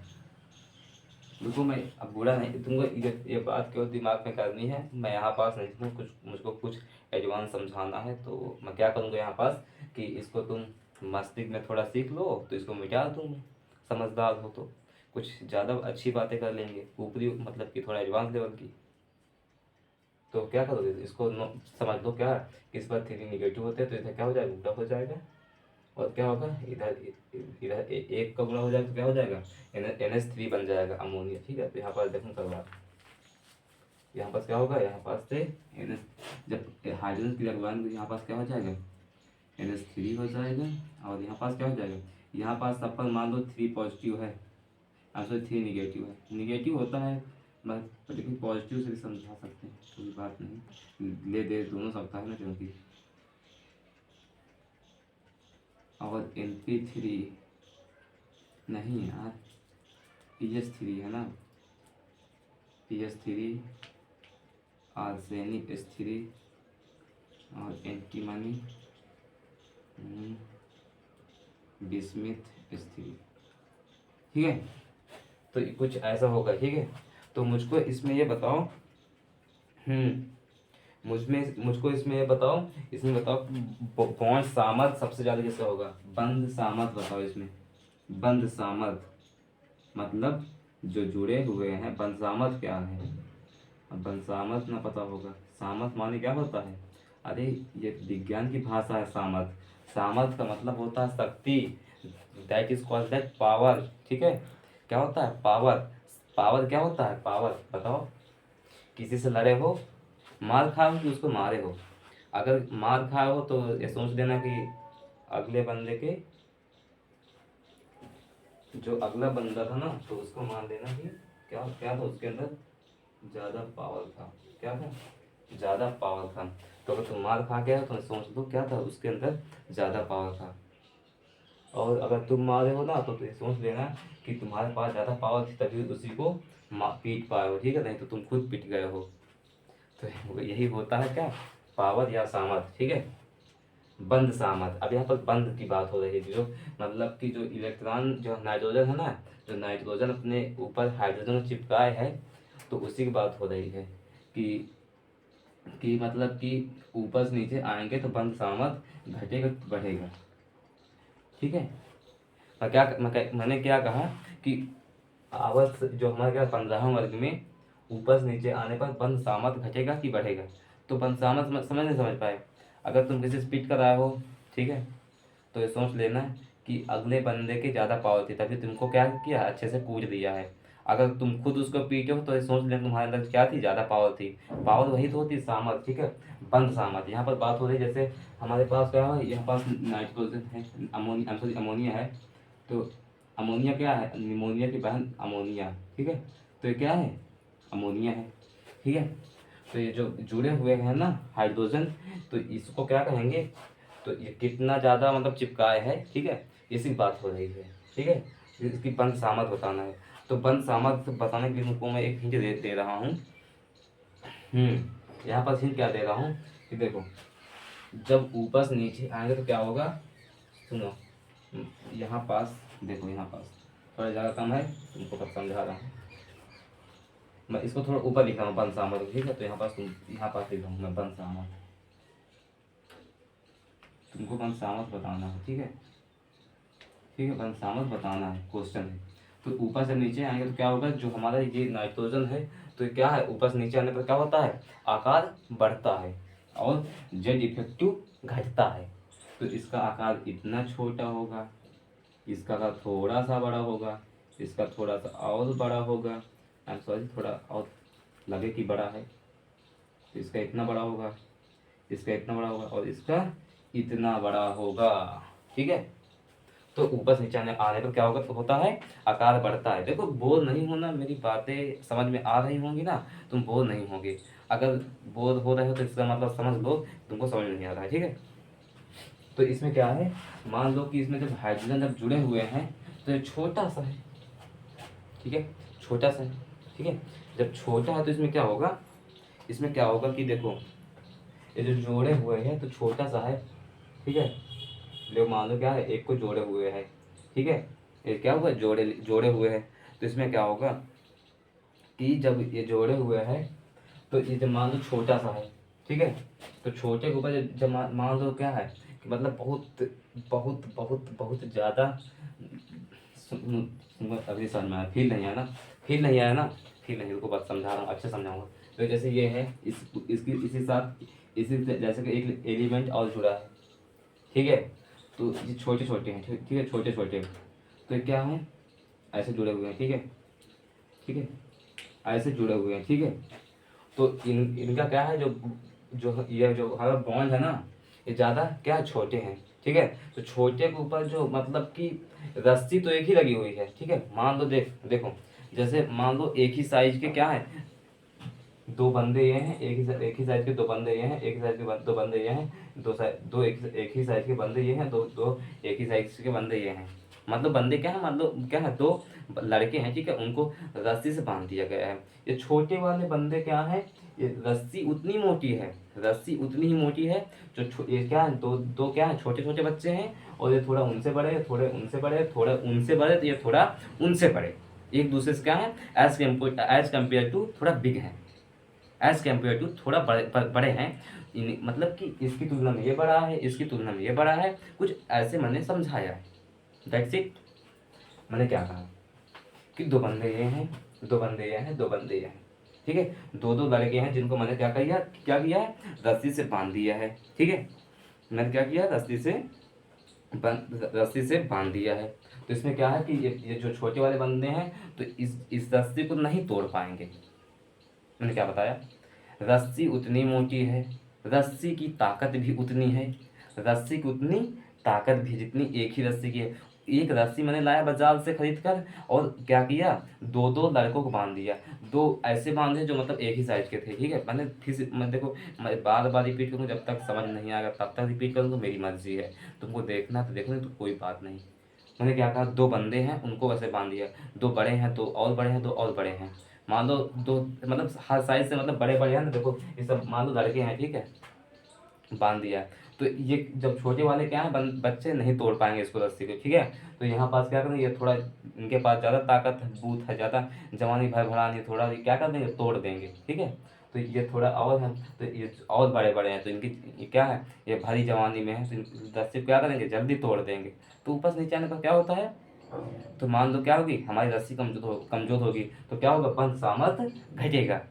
देखो, मैं अब बुरा नहीं, तुमको ये बात क्यों दिमाग में करनी है, मैं यहाँ पास नहीं हूँ, कुछ मुझको कुछ एडवांस समझाना है, तो मैं क्या करूँगा यहाँ पास कि इसको तुम मस्तिष्क में थोड़ा सीख लो, तो इसको मिटा दूँ, समझदार हो तो कुछ ज़्यादा अच्छी बातें कर लेंगे, ऊपरी मतलब कि थोड़ा एडवांस लेवल की। तो क्या करोगे, इसको समझ लो, क्या इस पर 3 निगेटिव होते हैं, तो इधर क्या हो जाएगा, उल्टा हो जाएगा, और क्या होगा, इधर इधर एक का गुणा हो जाएगा, तो क्या हो जाएगा, NH3 बन जाएगा, अमोनिया, ठीक है। तो यहाँ पर देखो करवा, यहाँ पास क्या होगा, यहाँ पास से NH, जब हाइड्रोजन क्रिया करवाएंगे तो यहाँ पास क्या हो जाएगा, NH3 हो जाएगा, और यहाँ पास क्या हो जाएगा, यहाँ पास सब पर मान लो 3 पॉजिटिव है, सॉरी 3 निगेटिव है, निगेटिव होता है बस, लेकिन पॉजिटिव से भी समझा सकते हैं, कोई बात नहीं, ले दे दोनों सकता है ना, क्योंकि और NP3 नहीं यार, PH3 है ना, PH3, आर्सेनिक H3 और एंटीमनी, विस्मित स्त्री, ठीक है। तो कुछ ऐसा होगा, ठीक है। तो मुझको इसमें ये बताओ, मुझको इसमें ये बताओ, इसमें बताओ पौंच सामर्थ सबसे ज्यादा किसका होगा? बंद सामर्थ बताओ इसमें। बंद सामर्थ मतलब जो जुड़े हुए हैं। बंद सामर्थ क्या है? अब बंद सामर्थ ना पता होगा। सामर्थ माने क्या होता है? अरे ये विज्ञान की भाषा है सामर्थ। सामर्थ का मतलब होता है शक्ति, that is called that power, ठीक है। क्या होता है? पावर। पावर क्या होता है? पावर बताओ। किसी से लड़े हो, मार खाओ कि उसको मारे हो। अगर मार खाए हो तो ये सोच लेना कि अगले बंदे के, जो अगला बंदा था ना, तो उसको मान लेना कि क्या क्या था उसके अंदर? ज़्यादा पावर था। क्या था? ज़्यादा पावर था। तो अगर तुम मार खा गया तो सोच लो क्या था उसके अंदर? ज़्यादा पावर था। और अगर तुम मारे हो ना तो ये सोच लेना कि तुम्हारे पास ज़्यादा पावर थी तभी उसी को पीट पाए हो, ठीक है। नहीं तो तुम खुद पिट गए हो। तो यही होता है क्या? पावर या सामर्थ, ठीक है। बंद सामर्थ। अब यहाँ पर बंद की बात हो रही है, जो मतलब कि जो इलेक्ट्रॉन, जो नाइट्रोजन है ना, जो नाइट्रोजन अपने ऊपर हाइड्रोजन को चिपकाए है, तो उसी की बात हो रही है कि मतलब कि ऊपर से नीचे आएंगे तो बंद सामर्थ घटेगा बढ़ेगा, ठीक है। मैंने क्या कहा कि आवर्त जो हमारे क्या 15वें वर्ग में ऊपर से नीचे आने पर बंद सामर्थ घटेगा कि बढ़ेगा। तो बंद सामर्थ समझ नहीं समझ पाए? अगर तुम किसी से पीट कर आए हो, ठीक है, तो ये सोच लेना कि अगले बंदे की ज़्यादा पावर थी तभी तुमको क्या किया? अच्छे से कूट दिया है। अगर तुम खुद उसको पीटे हो तो ये सोच लेना तुम्हारे अंदर क्या थी? ज़्यादा पावर थी। पावर वही तो होती है, सामर्थ, ठीक है। बंद सामर्थ। यहाँ पर बात हो रही है जैसे हमारे पास क्या है, यहाँ पास नाइट्रोजन है, अमोनिया है। तो अमोनिया क्या है? निमोनिया की बहन अमोनिया, ठीक है। तो ये क्या है? अमोनिया है, ठीक है। तो ये जो जुड़े हुए हैं ना हाइड्रोजन, तो इसको क्या कहेंगे? तो ये कितना ज़्यादा मतलब चिपकाए है, ठीक है। इसी की बात हो रही है, ठीक है। इसकी बंद सामर्थ बताना है। तो बंद सामर्थ बताने के लिए तुमको मैं एक हिंट दे रहा हूँ। यहाँ पर हिंट क्या दे रहा हूँ कि देखो, जब ऊपर से नीचे आएंगे तो क्या होगा? सुनो, यहाँ पास देखो, यहाँ पास थोड़ा जगह कम है, तुमको सब समझा रहा हूँ। मैं इसको थोड़ा ऊपर लिख रहा हूँ बंद सामर्थ, ठीक है। तो यहाँ पास यहाँ पास लिख रहा हूँ मैं बंद सामर्थ। तुमको बंद सामर्थ बताना है, ठीक है, ठीक है। बंद सामर्थ बताना है, क्वेश्चन है। तो ऊपर से नीचे आएंगे तो क्या होगा? जो हमारा ये नाइट्रोजन है, तो ये क्या है? ऊपर से नीचे आने पर क्या होता है? आकार बढ़ता है और जेड इफेक्टिव घटता है। तो इसका आकार इतना छोटा होगा, इसका आकार थोड़ा सा बड़ा होगा, इसका थोड़ा सा और बड़ा होगा, आई एम सॉरी, थोड़ा और लगे कि बड़ा है। तो इसका इतना बड़ा होगा, इसका इतना बड़ा होगा और इसका इतना बड़ा होगा, ठीक है। तो ऊपर से नीचे आने पर क्या होगा? तो होता है आकार बढ़ता है। देखो बोर नहीं होना, मेरी बातें समझ में आ रही होंगी ना, तुम बोर नहीं होगे। अगर बोर हो रहे हो तो इसका मतलब समझ लो तुमको समझ नहीं आ रहा है, ठीक है। तो इसमें क्या है, मान लो कि इसमें जब हाइड्रोजन जब जुड़े हुए हैं तो ये छोटा सा है, ठीक है, छोटा सा है, ठीक है। जब छोटा है तो इसमें क्या होगा? इसमें क्या होगा कि देखो, ये जो जोड़े हुए हैं तो छोटा सा है, ठीक है। लोग मान लो क्या है, एक को जोड़े हुए हैं, ठीक है। ये क्या हुआ? जोड़े जोड़े हुए हैं। तो इसमें क्या होगा कि जब ये जोड़े हुए हैं तो ये जब मान लो छोटा सा है, ठीक है। तो छोटे के ऊपर जब मान लो क्या है कि मतलब बहुत बहुत बहुत बहुत ज़्यादा, अभी समझ में आया? फील नहीं आया ना? फील नहीं आया ना? फील नहीं, रुको बात समझा रहा हूँ, अच्छे समझाऊंगा। तो जैसे ये है, इसकी इसी साथ इसी जैसे कि एक एलिमेंट और जुड़ा है, ठीक है। तो ये छोटे छोटे हैं, ठीक है, छोटे छोटे। तो ये क्या है? ऐसे जुड़े हुए हैं, ठीक है, ठीक है, ऐसे जुड़े हुए हैं, ठीक है। तो इनका क्या है, जो जो ये जो हमारा बॉन्ड है ना, ये ज़्यादा क्या है? छोटे हैं, ठीक है। तो छोटे के ऊपर जो मतलब कि रस्सी तो एक ही लगी हुई है, ठीक है। मान लो देखो, जैसे मान लो एक ही साइज के क्या है, दो बंदे ये हैं, एक ही साइज के दो बंदे ये हैं, एक ही साइज के दो बंदे ये हैं, दो एक ही साइज के बंदे ये हैं, दो दो एक ही साइज के बंदे ये हैं। मतलब बंदे क्या है, मतलब क्या है, दो लड़के हैं, ठीक है, उनको रस्सी से बांध दिया गया है। ये छोटे वाले बंदे क्या है, ये रस्सी उतनी मोटी है, रस्सी उतनी ही मोटी है, ये क्या है, दो दो क्या है, छोटे छोटे बच्चे हैं, और ये थोड़ा उनसे बड़े है, थोड़े उनसे बड़े, थोड़ा उनसे बड़े, तो ये थोड़ा उनसे बड़े, एक दूसरे से क्या है, एज कम्पेयर टू थोड़ा बिग है, एज कम्पेयर टू थोड़ा बड़े हैं। मतलब कि इसकी तुलना में ये बड़ा है, इसकी तुलना में ये बड़ा है, कुछ ऐसे मैंने समझाया। That's it. मैंने क्या कहा कि दो बंदे ये हैं, दो बंदे ये हैं, दो बंदे ये हैं, ठीक है, दो दो लड़के हैं जिनको मैंने क्या किया है, रस्सी से बांध दिया है, ठीक है, मैंने क्या किया, रस्सी से बांध दिया है। तो इसमें क्या है कि ये जो छोटे वाले बंदे हैं, तो इस रस्सी को नहीं तोड़ पाएंगे। मैंने क्या बताया, रस्सी उतनी मोटी है, रस्सी की ताकत भी उतनी है, रस्सी की उतनी ताकत भी जितनी एक ही रस्सी की है। एक रस्सी मैंने लाया बाजार से खरीद कर, और क्या किया, दो दो लड़कों को बांध दिया, दो ऐसे बांधे जो मतलब एक ही साइज के थे, ठीक है। मैंने फिर से मैं देखो, मैं बार बार रिपीट करूँ, जब तक समझ नहीं आएगा तब तक रिपीट करूँ, तो मेरी मर्जी है, तुमको देखना तो देखो, नहीं तो कोई बात नहीं। मैंने क्या कहा, दो बंदे हैं उनको वैसे बांध दिया, दो बड़े हैं, दो और बड़े हैं, दो और बड़े हैं, मान लो दो, मतलब हर साइज से मतलब बड़े बड़े हैं ना, देखो ये सब मान लो लड़के हैं, ठीक है, बांध दिया। तो ये जब छोटे वाले क्या है, बच्चे नहीं तोड़ पाएंगे इसको, रस्सी को, ठीक है। तो यहाँ पास क्या करेंगे, ये थोड़ा इनके पास ज़्यादा ताकत है, बूथ है ज़्यादा, जवानी भर भरानी, थोड़ा ये क्या कर देंगे, तोड़ देंगे, ठीक है। तो ये थोड़ा और है, तो ये और बड़े बड़े हैं, तो इनकी ये क्या है, ये भरी जवानी में है, तो रस्सी को क्या करेंगे, जल्दी तोड़ देंगे। तो ऊपर से नीचे आने पर क्या होता है, तो मान लो क्या होगी, हमारी रस्सी कमजोर होगी, तो क्या होगा, बंद सामर्थ घटेगा।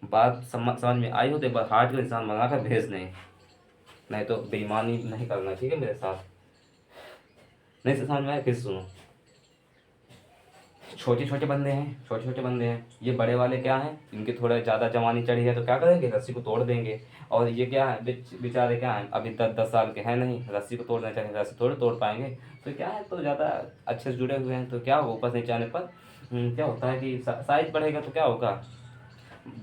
बात समझ में आई हो तो एक बार हार्ट का इंसान मंगा कर भेज दें, नहीं तो बेईमानी नहीं करना, ठीक है मेरे साथ। नहीं समझ में आया, फिर सुनो। छोटे छोटे बंदे हैं, छोटे छोटे बंदे हैं, ये बड़े वाले क्या हैं, इनके थोड़ा ज़्यादा जवानी चढ़ी है, तो क्या करेंगे, रस्सी को तोड़ देंगे। और ये क्या है, बेचारे क्या हैं, अभी 10-10 साल के हैं नहीं, रस्सी को तोड़ना चाहिए, रस्सी थोड़े तोड़ पाएंगे। तो क्या है, तो ज़्यादा अच्छे से जुड़े हुए हैं, तो क्या होगा, ऊपर से नीचे आने पर क्या होता है कि साइज बढ़ेगा, तो क्या होगा,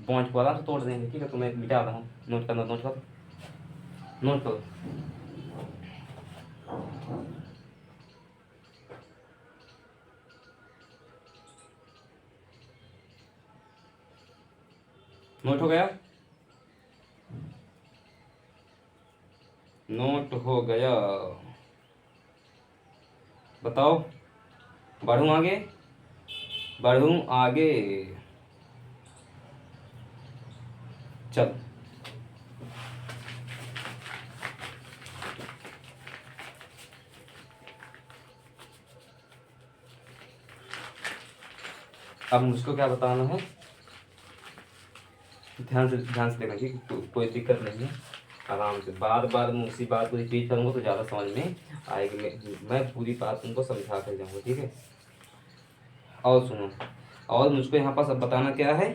पहुँच को आराम से तोड़ देंगे, ठीक है। तो मैं मिटा रहा हूँ, नोट करना, नोट करो, नोट करो, नोट हो गया, नोट हो गया। बताओ, बढ़ूँ आगे, बढ़ूँ आगे, चल। अब मुझको क्या बताना है, ध्यान से देखना, ठीक, कोई दिक्कत नहीं है, आराम से। बार बार मैं उसी बात को रिपीट करूँगा तो ज़्यादा समझ में आएगी, मैं पूरी बात तुमको समझा कर जाऊँगा, ठीक है। और सुनो, और मुझको यहाँ पास अब बताना क्या है,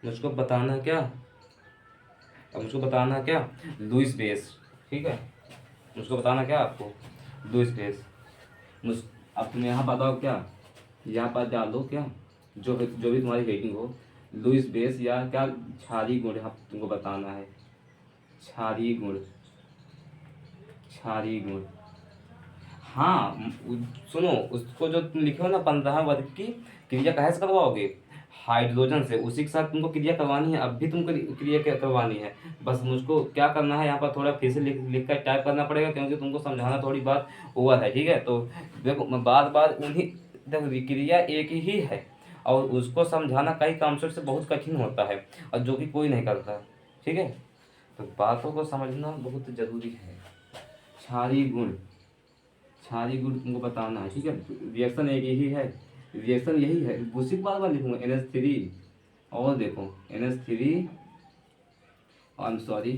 मुझको बताना क्या, अब मुझको बताना क्या, लुईस बेस, ठीक है, मुझको बताना क्या आपको, लुईस बेस। मुझ अब तुम यहाँ बताओ क्या, यहाँ पर डालो क्या, जो भी तुम्हारी रेटिंग हो, लुईस बेस या क्या, क्षारीय गुण यहाँ तुमको बताना है, क्षारीय गुण, क्षारीय गुण। हाँ, सुनो, उसको जो तुम लिखे हो ना, 15 वर्ग की क्रिया कहाँ से करवाओगे, हाइड्रोजन से, उसी के साथ तुमको क्रिया करवानी है, अब भी तुमको क्रिया करवानी है। बस मुझको क्या करना है, यहाँ पर थोड़ा फिर से लिख कर टाइप करना पड़ेगा, क्योंकि तुमको समझाना थोड़ी बात हुआ है, ठीक है। तो देखो, मैं बार बार उन्हीं, देखो क्रिया एक ही है, और उसको समझाना कई कांसेप्ट से बहुत कठिन होता है, और जो कि कोई नहीं करता, ठीक है। तो बातों को समझना बहुत जरूरी है। क्षारीय गुण, क्षारीय गुण तुमको बताना है, ठीक है। रिएक्शन एक ही है, रिएक्शन यही है, उसी बार बार लिखूंगा, NH3, और देखो NH3, I am sorry,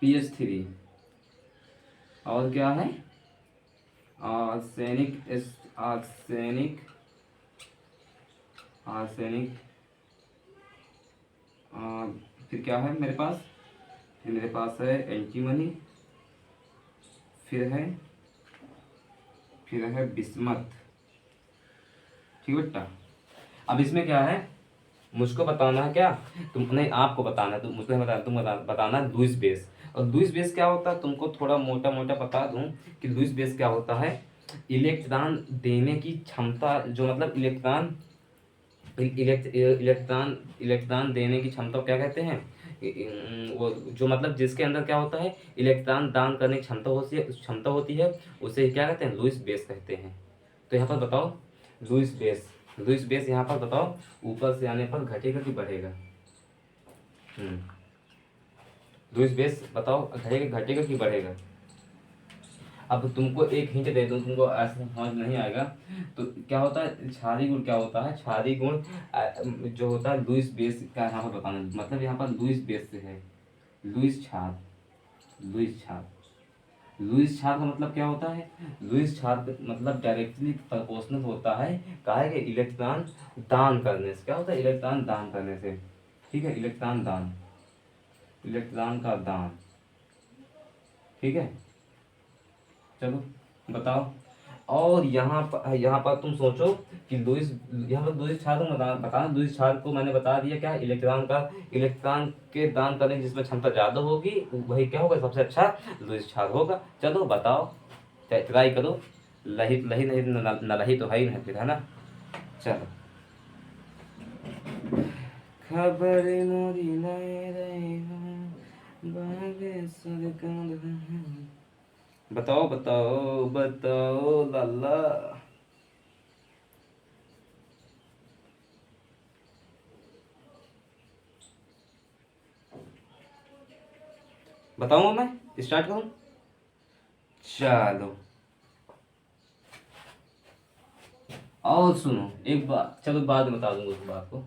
PH3, और क्या है, आर्सेनिक, आर्सेनिक, आर्सेनिक, फिर क्या है मेरे पास, फिर मेरे पास है एंटीमनी, फिर है बिस्मथ, ठीक बेटा। अब इसमें क्या है, मुझको बताना है क्या, तुम नहीं, आपको बताना है, तुम मुझको नहीं बताना, बताना है लुईस बेस। और लुईस बेस क्या होता है, तुमको थोड़ा मोटा मोटा बता दूं कि लुईस बेस क्या होता है। इलेक्ट्रॉन देने की क्षमता, जो मतलब इलेक्ट्रॉन देने की क्षमता को क्या कहते हैं? वो जो मतलब जिसके अंदर क्या होता है, इलेक्ट्रॉन दान करने की क्षमता होती है, उसे क्या कहते हैं? लुईस बेस कहते हैं। तो यहाँ पर बताओ, लुईस बेस यहाँ पर बताओ, ऊपर से आने पर घटेगा कि बढ़ेगा? लुईस बेस बताओ, घटेगा कि बढ़ेगा? अब तुमको एक हिंट दे दूं, तुमको ऐसा समझ नहीं आएगा। तो क्या होता है क्षारीय गुण? क्या होता है क्षारीय गुण? जो होता है लुईस बेस का यहाँ पर बताना, मतलब यहाँ पर लुईस बेस से है, लुईस क्षार। लुईस क्षार का मतलब क्या होता है? लुईस क्षार का मतलब डायरेक्टली प्रोपोर्शनल होता है काहे के? इलेक्ट्रॉन दान करने से। क्या होता है? इलेक्ट्रॉन दान करने से। ठीक है, इलेक्ट्रॉन का दान। ठीक है, चलो बताओ। और यहाँ पर तुम सोचो कि यहाँ पर लुईस क्षार को बताना। लुईस क्षार को मैंने बता दिया क्या? इलेक्ट्रॉन के दान करने की जिसमें क्षमता ज़्यादा होगी वही क्या होगा? सबसे अच्छा लुईस क्षार होगा। चलो बताओ, ट्राई करो। लही लही नहीं, न लही तो है ही नहीं फिर, है ना? चलो। खबर मोरी लाए रहे हो, बागेश्वर कांद रहे हैं। बताओ बताओ बताओ लाला। बताऊँ मैं? स्टार्ट करूँ? चलो, और सुनो एक बात, चलो बाद में बता दूंगा उस बात को।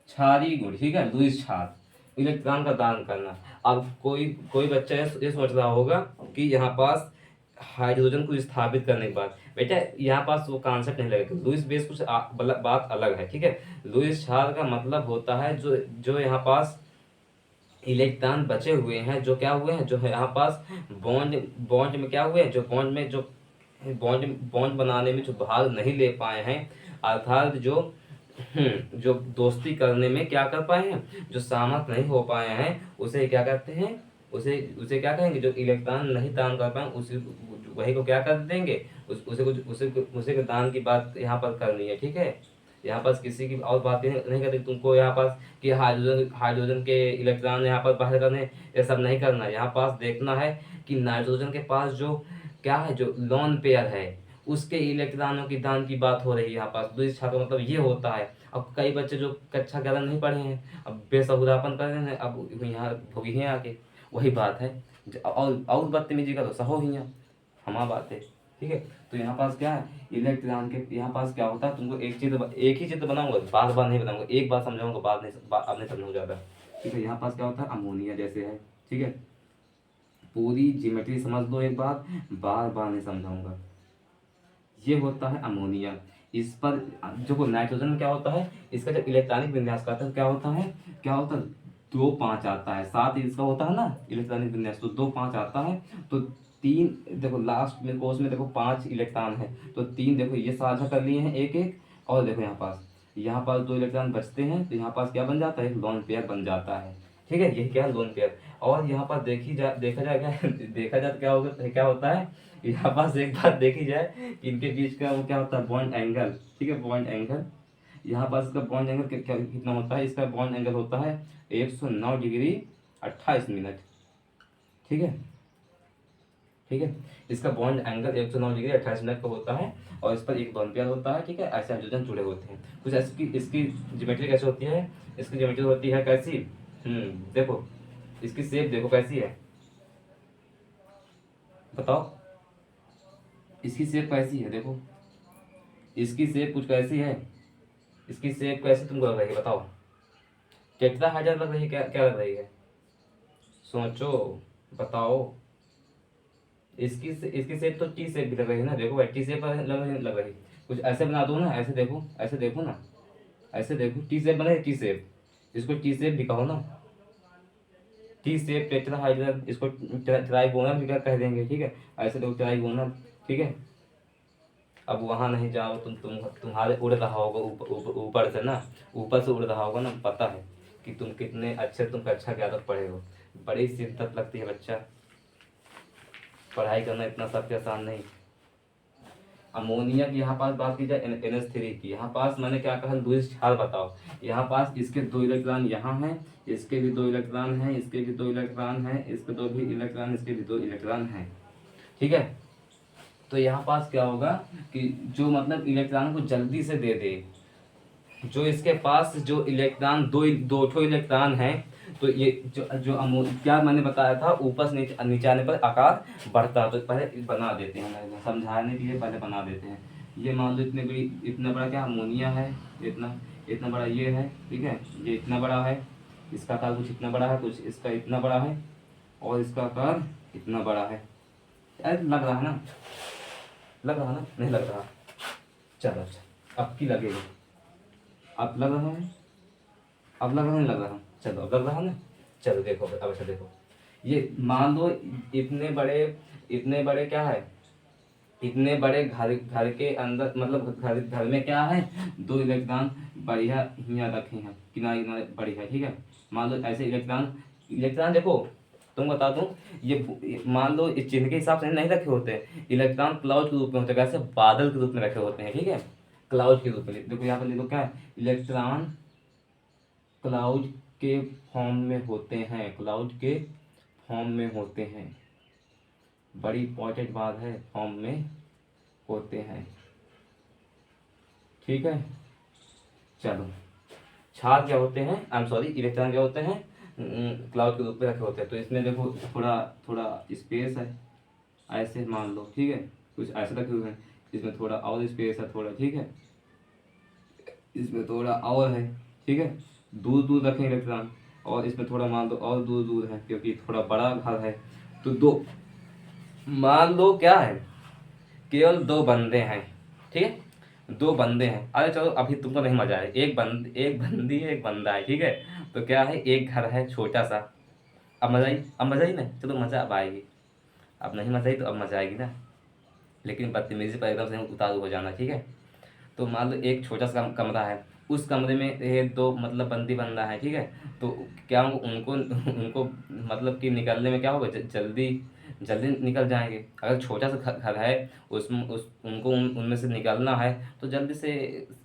क्षारीय गुण, ठीक है, लुईस क्षार, इलेक्ट्रॉन का दान करना। अब कोई कोई बच्चा ये सोच रहा होगा कि यहाँ पास हाइड्रोजन को स्थापित करने के बाद, बेटा यहाँ पास वो कॉन्सेप्ट नहीं लगेगा। लुईस बेस कुछ बात अलग है, ठीक है। लुईस क्षार का मतलब होता है जो जो यहाँ पास इलेक्ट्रॉन बचे हुए हैं, जो क्या हुए हैं, जो है यहाँ पास बॉन्ड बॉन्ड में क्या हुए हैं, जो बॉन्ड बॉन्ड बनाने में जो भाग नहीं ले पाए हैं, अर्थात जो दोस्ती करने में क्या कर पाए हैं, जो सहमत नहीं हो पाए हैं, उसे क्या कहते हैं? उसे उसे क्या कहेंगे? जो इलेक्ट्रॉन नहीं दान कर पाए उसी वही को क्या कर देंगे? उसे को दान की बात यहाँ पर करनी है, ठीक है। यहाँ पास किसी की और बात नहीं करनी तुमको, यहाँ पास कि हाइड्रोजन के इलेक्ट्रॉन यहाँ पर बाहर करने, ये सब नहीं करना। यहाँ पास देखना है कि नाइट्रोजन के पास जो क्या है, जो लोन पेयर है, उसके इलेक्ट्रॉनों की दान की बात हो रही है यहाँ पास। द्वितीय छात्र मतलब ये होता है। अब कई बच्चे जो कक्षा 11 नहीं पढ़े हैं, अब बेसबुरापन कर रहे हैं, अब यहाँ भोगी हैं आके, वही बात है। और बदतमीजी का तो सहो ही है, हमारा बात है, ठीक है। तो यहाँ पास क्या है, इलेक्ट्रॉन के यहाँ पास क्या होता है, तुमको एक ही चित्र बनाऊंगा, बार बार नहीं बनाऊंगा, एक बार समझाऊंगा, अब नहीं समझाऊंगा ज़्यादा, ठीक है। यहाँ पास क्या होता है, अमोनिया जैसे है, ठीक है। पूरी ज्योमेट्री समझ लो एक बार, बार बार नहीं समझाऊंगा। ये होता है अमोनिया। इस पर जो नाइट्रोजन में क्या होता है, इसका जब इलेक्ट्रॉनिक विन्यास करता है तो क्या होता है 2 5 आता है, साथ ही इसका होता है ना इलेक्ट्रॉनिक विन्यास, तो 2 5 आता है। तो 3 देखो लास्ट में कोर्स में देखो 5 इलेक्ट्रॉन है, तो 3 देखो ये साझा कर लिए हैं एक एक, और देखो यहाँ पास 2 इलेक्ट्रॉन बचते हैं, तो यहाँ पास क्या बन जाता है, एक लोन पेयर बन जाता है, ठीक है। यही क्या है, लोन पेयर। और यहाँ पर देखा जाएगा देखा जाए तो क्या होता है, यहाँ पास एक बात देखी जाए कि इनके बीच का वो क्या होता है, बॉन्ड एंगल, ठीक है, बॉन्ड एंगल। यहाँ पास इसका बॉन्ड एंगल कितना होता है, इसका बॉन्ड एंगल होता है 109 डिग्री 28 मिनट, ठीक है, ठीक है। इसका बॉन्ड एंगल 109 डिग्री 28 मिनट का होता है, और इस पर एक बॉन्ड पेयर होता है, ठीक है। ऐसे हाइड्रोजन जुड़े होते हैं। कुछ ऐसी इसकी ज्योमेट्री कैसे होती है, इसकी ज्योमेट्री होती है कैसी, देखो इसकी शेप देखो कैसी है, बताओ इसकी शेप कैसी है, देखो इसकी शेप कुछ कैसी है, इसकी शेप कैसी तुमको लग रही है, बताओ। टेट्राहाइड्रल लग रही है, क्या क्या लग रही है, सोचो, बताओ। इसकी शेप तो टी शेप भी लग रही है ना, देखो भाई टी शेप लग रही। कुछ ऐसे बना दो ना, ऐसे देखो ना, ऐसे देखो टी शेप बना है, टी शेप, इसको टी शेप भी कहो ना, टी शेप टेट्राहाइड्रल, इसको ट्राइगोनल भी क्या कह देंगे, ठीक है। ऐसे देखो ट्राइगोनल, ठीक है। अब वहाँ नहीं जाओ, तुम्हारे उड़ रहा होगा ऊपर से ना, ऊपर से उड़ रहा होगा ना, पता है कि तुम कितने अच्छे, तुम कक्षा 11 तक पढ़े हो। बड़ी शिद्दत लगती है बच्चा, पढ़ाई करना इतना सबसे आसान नहीं। अमोनिया की यहाँ पास बात की जाए NH3 की, यहाँ पास मैंने क्या कहा लुईस क्षार बताओ। यहाँ पास इसके 2 इलेक्ट्रॉन यहाँ हैं, इसके भी 2 इलेक्ट्रॉन हैं, इसके भी 2 इलेक्ट्रॉन हैं, इसके 2 भी इलेक्ट्रॉन, इसके भी 2 इलेक्ट्रॉन हैं। ठीक है, तो यहाँ पास क्या होगा कि जो मतलब इलेक्ट्रॉन को जल्दी से दे दे, जो इसके पास जो इलेक्ट्रॉन दो ठो इलेक्ट्रॉन हैं, तो ये जो जो क्या मैंने बताया था ऊपर से नीचे आने पर आकार बढ़ता है। तो पहले बना देते हैं, मैं समझाने के लिए पहले बना देते हैं। ये मान लो इतना बड़ा क्या अमोनिया है, इतना इतना बड़ा ये है, ठीक है, ये इतना बड़ा है, इसका आकार कुछ इतना बड़ा है, कुछ इसका इतना बड़ा है, और इसका आकार इतना बड़ा है। अरे लग रहा है ना, लग रहा है ना, नहीं लग रहा, चलो अच्छा अब की लगेगी, अब लग रहा है, अब लग रहा नहीं लग रहा, चलो अब लग रहा है ना। चलो देखो अब अच्छा देखो, ये मान लो इतने बड़े क्या है, इतने बड़े घर के अंदर मतलब घर में क्या है, 2 इलेक्ट्रॉन बढ़िया यहाँ रखे हैं, किनारे किनारे बढ़िया, ठीक है। मान लो ऐसे इलेक्ट्रॉन इलेक्ट्रॉन देखो, तुम बता दूं, ये मान लो इस चिन्ह के हिसाब से नहीं रखे होते, इलेक्ट्रॉन क्लाउड के रूप में होते हैं, कैसे बादल के रूप में रखे होते हैं, ठीक है, क्लाउड के रूप में। देखो यहाँ पर लिखो क्या है, इलेक्ट्रॉन क्लाउड के फॉर्म में होते हैं, क्लाउड के फॉर्म में होते हैं, बड़ी इंपॉर्टेंट बात है, फॉर्म में होते हैं, ठीक है। चलो क्षार क्या होते हैं, आई एम सॉरी, इलेक्ट्रॉन क्या होते हैं, क्लाउड के रूप में रखे होते हैं। तो इसमें देखो थोड़ा थोड़ा स्पेस है, ऐसे मान लो, ठीक है, कुछ ऐसे रखे हुए हैं, इसमें थोड़ा और स्पेस है थोड़ा, ठीक है, इसमें थोड़ा और है, ठीक है, दूर दूर रखें इलेक्ट्रॉन, और इसमें थोड़ा मान लो और दूर दूर है, क्योंकि थोड़ा बड़ा घर है। तो दो मान लो क्या है, केवल 2 बंदे हैं, ठीक है, 2 बंदे हैं। अरे चलो अभी तुमको नहीं मजा है, एक बंदी है, एक बंदा है, ठीक है। तो क्या है, एक घर है छोटा सा, अब मजा ही ना, चलो मजा अब आएगी, अब नहीं मजा आई तो अब मजा आएगी ना, लेकिन बदतमीजी पर एकदम से उतारू हो जाना, ठीक है। तो मान लो एक छोटा सा कमरा है, उस कमरे में ये 2 मतलब बंदी बंदा है, ठीक है। तो क्या होगा, उनको उनको मतलब कि निकलने में क्या होगा, जल्दी जल्दी निकल जाएंगे। अगर छोटा सा घर है, उसमें उनको उनमें से निकलना है, तो जल्दी से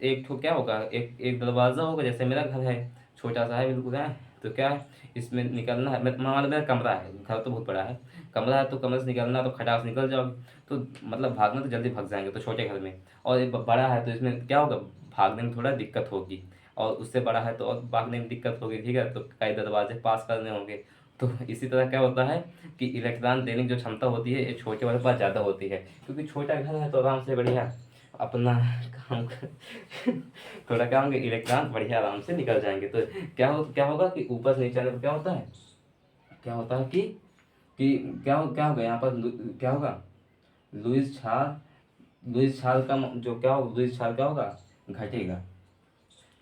एक ठो क्या होगा, एक एक दरवाज़ा होगा, जैसे मेरा घर है, छोटा सा है बिल्कुल है। तो क्या है, इसमें निकलना है, मान लो मेरा कमरा है, घर तो बहुत बड़ा है, कमरा है, तो कमरे से निकलना तो खटाक से निकल जाओगे, तो मतलब भागना तो जल्दी भाग जाएंगे, तो छोटे घर में। और ये बड़ा है तो इसमें क्या होगा, भागने में थोड़ा दिक्कत होगी, और उससे बड़ा है तो और भागने में दिक्कत होगी, ठीक है, तो कई दरवाजे पास करने होंगे। तो इसी तरह क्या होता है कि इलेक्ट्रॉन देने की जो क्षमता होती है, ये छोटे वाले के पास ज़्यादा होती है, क्योंकि छोटा घर है तो आराम से बढ़िया अपना काम थोड़ा क्या होंगे, इलेक्ट्रॉन बढ़िया आराम से निकल जाएंगे। तो क्या होगा कि ऊपर से नीचे आने पर क्या होता है, कि क्या होगा यहाँ पर क्या होगा, लुईस क्षार, लुईस क्षार का जो क्या होगा, लुईस क्षार क्या होगा, घटेगा,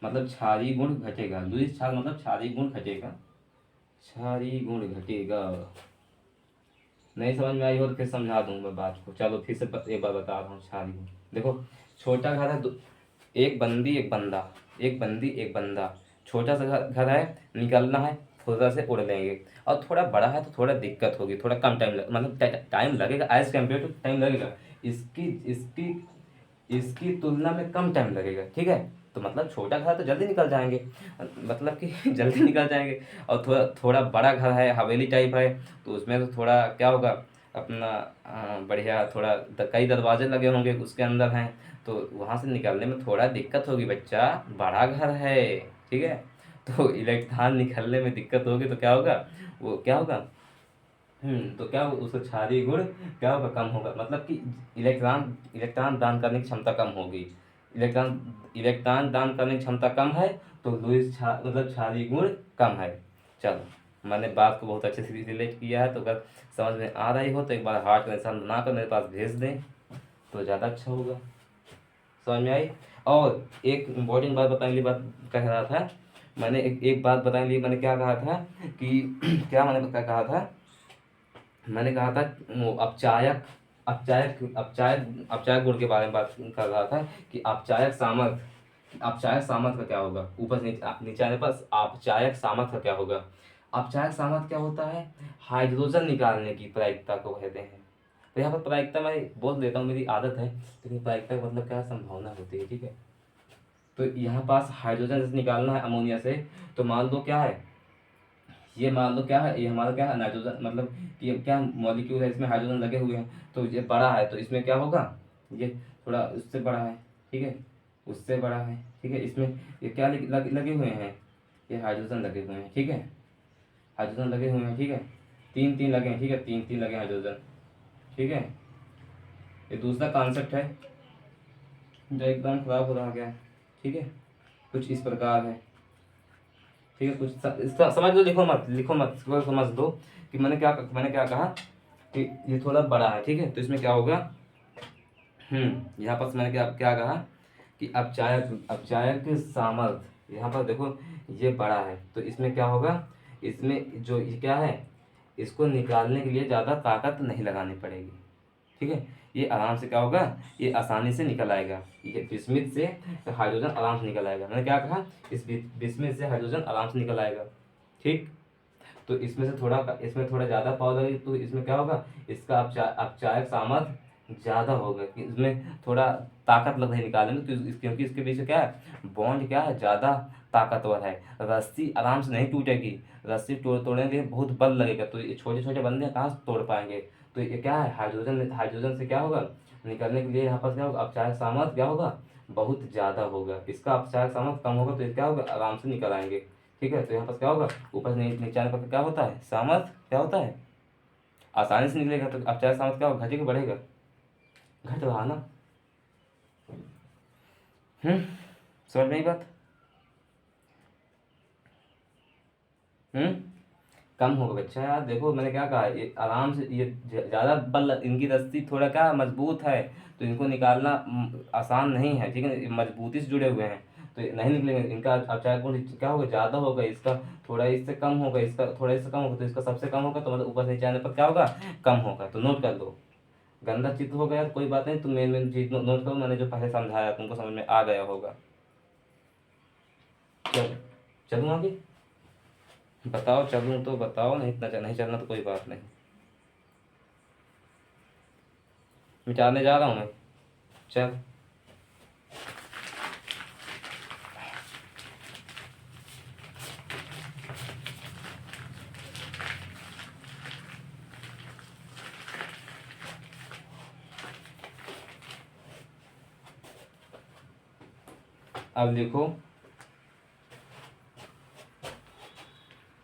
मतलब क्षारीय गुण घटेगा, लुईस क्षार मतलब क्षारीय गुण घटेगा, क्षारीय गुण घटेगा। नहीं समझ में आई हो तो फिर समझा दूंगा बात को, चलो फिर से एक बार बता रहा हूँ क्षारीय गुण। देखो छोटा घर है, एक बंदी एक बंदा, एक बंदी एक बंदा, छोटा सा घर है, निकलना है, थोड़ा से उड़ लेंगे, और थोड़ा बड़ा है तो थोड़ा दिक्कत होगी, थोड़ा कम मतलब टाइम लगेगा, एज कम्पेयर टू टाइम लगेगा, इसकी इसकी इसकी तुलना में कम टाइम लगेगा, ठीक है। तो मतलब छोटा घर तो जल्दी निकल जाएंगे, मतलब कि जल्दी निकल जाएंगे, और थोड़ा थोड़ा बड़ा घर है, हवेली टाइप है, तो उसमें तो थोड़ा क्या होगा अपना, बढ़िया थोड़ा कई दरवाजे लगे होंगे उसके अंदर हैं, तो वहाँ से निकलने में थोड़ा दिक्कत होगी, बच्चा बड़ा घर है, ठीक है। तो इलेक्ट्रॉन निकलने में दिक्कत होगी तो क्या होगा, वो क्या होगा, तो क्या होगा, उसका क्षारीय गुण क्या होगा, कम होगा, मतलब कि इलेक्ट्रॉन इलेक्ट्रॉन दान करने की क्षमता कम होगी, इलेक्ट्रॉन दान करने की क्षमता कम है, तो लुईस मतलब क्षारीय गुण कम है। चलो मैंने बात को बहुत अच्छे से रिलेट किया है, तो अगर समझ में आ रही हो तो एक बार हार्ट का निशान बनाकर मेरे पास भेज दें तो ज़्यादा अच्छा होगा। समझ में आई। और एक इम्पोर्टेंट बात बताने के लिए बात कह रहा था, मैंने एक बात बताने के लिए मैंने क्या कहा था कि क्या मैंने कहा था, मैंने कहा था वो अपचायक गुण के बारे में बात कर रहा था कि अपचायक सामर्थ्य का क्या होगा, ऊपर से नीचे आने पर अपचायक सामर्थ्य का क्या होगा। अपचायक सामर्थ्य क्या होता है, हाइड्रोजन निकालने की प्रायिकता को कहते हैं। तो यहाँ पर प्रायिकता मैं बोल देता हूँ, मेरी आदत है, लेकिन प्रायिकता का मतलब क्या है, संभावना होती है, ठीक है। तो यहाँ पास हाइड्रोजन जैसे निकालना है अमोनिया से, तो मान लो क्या है, ये मान लो क्या है, ये हमारा क्या है, नाइट्रोजन, मतलब ये क्या मॉलिक्यूल है, इसमें हाइड्रोजन लगे हुए हैं, तो ये बड़ा है, तो इसमें क्या होगा, ये थोड़ा उससे बड़ा है, ठीक है, उससे बड़ा है, ठीक है, इसमें ये क्या लगे हुए हैं, ये हाइड्रोजन लगे हुए हैं, ठीक है, हाइड्रोजन लगे हुए हैं, ठीक है, तीन तीन लगे हैं, ठीक है, तीन तीन लगे हाइड्रोजन, ठीक है। ये दूसरा कॉन्सेप्ट है जो एकदम खराब हो रहा गया, ठीक है, कुछ इस प्रकार है, ठीक है, कुछ इसका समझ लो, लिखो मत, लिखो मत, इसको समझ लो कि मैंने क्या कहा कि ये थोड़ा बड़ा है, ठीक है, तो इसमें क्या होगा, यहाँ पर मैंने क्या क्या कहा कि अपचायक सामर्थ्य, यहाँ पर देखो ये बड़ा है, तो इसमें क्या होगा, इसमें जो ये क्या है, इसको निकालने के लिए ज़्यादा ताकत नहीं लगानी पड़ेगी, ठीक है, ये आराम से क्या होगा, ये आसानी से निकल आएगा, ये बिस्मिथ से हाइड्रोजन आराम से निकल आएगा, मैंने क्या कहा, इस बिस्मिथ से हाइड्रोजन आराम से निकल आएगा, ठीक। तो इसमें थोड़ा ज़्यादा पावर लगेगी, तो इसमें क्या होगा, इसका अपचायक सामर्थ्य ज़्यादा होगा, कि इसमें थोड़ा ताकत लग रही निकालने में, क्योंकि इसके बीच में क्या है, बॉन्ड क्या है, ज़्यादा ताकतवर है, रस्सी आराम से नहीं टूटेगी, रस्सी तोड़ने के लिए बहुत बल लगेगा, तो ये छोटे छोटे बंदे कहाँ से तोड़ पाएंगे, तो ये क्या है, हाइड्रोजन से क्या होगा, निकलने के लिए यहाँ पर क्या होगा, अपचायक सामर्थ्य क्या होगा, बहुत ज़्यादा होगा, इसका अपचायक सामर्थ्य कम होगा, तो ये क्या होगा, आराम से निकल आएंगे, ठीक है। तो यहाँ पर क्या होगा, ऊपर से नीचे आने पर क्या होता है, सामर्थ्य क्या होता है, आसानी से निकलेगा, तो अपचायक सामर्थ्य क्या होगा, घटेगा बढ़ेगा, घट रहा ना, समझ में आई बात, हम्म कम होगा बच्चा, यार देखो मैंने क्या कहा, ये आराम से, ये ज़्यादा बल, इनकी रस्सी थोड़ा क्या मजबूत है, तो इनको निकालना आसान नहीं है, ठीक है, ये मजबूती से जुड़े हुए हैं, तो ये नहीं निकलेंगे, इनका अपचायक गुण क्या होगा, ज़्यादा होगा, इसका थोड़ा इससे कम होगा, इसका थोड़ा इससे कम होगा, तो इसका सबसे कम होगा, तो मतलब ऊपर से नीचे आने पर क्या होगा, कम होगा, तो नोट कर लो। गंदा चित्र हो गया, कोई बात नहीं, तुम मेन मेन चीज नोट करो, मैंने जो पहले समझाया तुमको समझ में आ गया होगा। चल चलूँ आगे, बताओ, चलूँ तो बताओ, नहीं इतना नहीं चलना तो कोई बात नहीं, मिटाने जा रहा हूँ मैं, चल। अब लिखो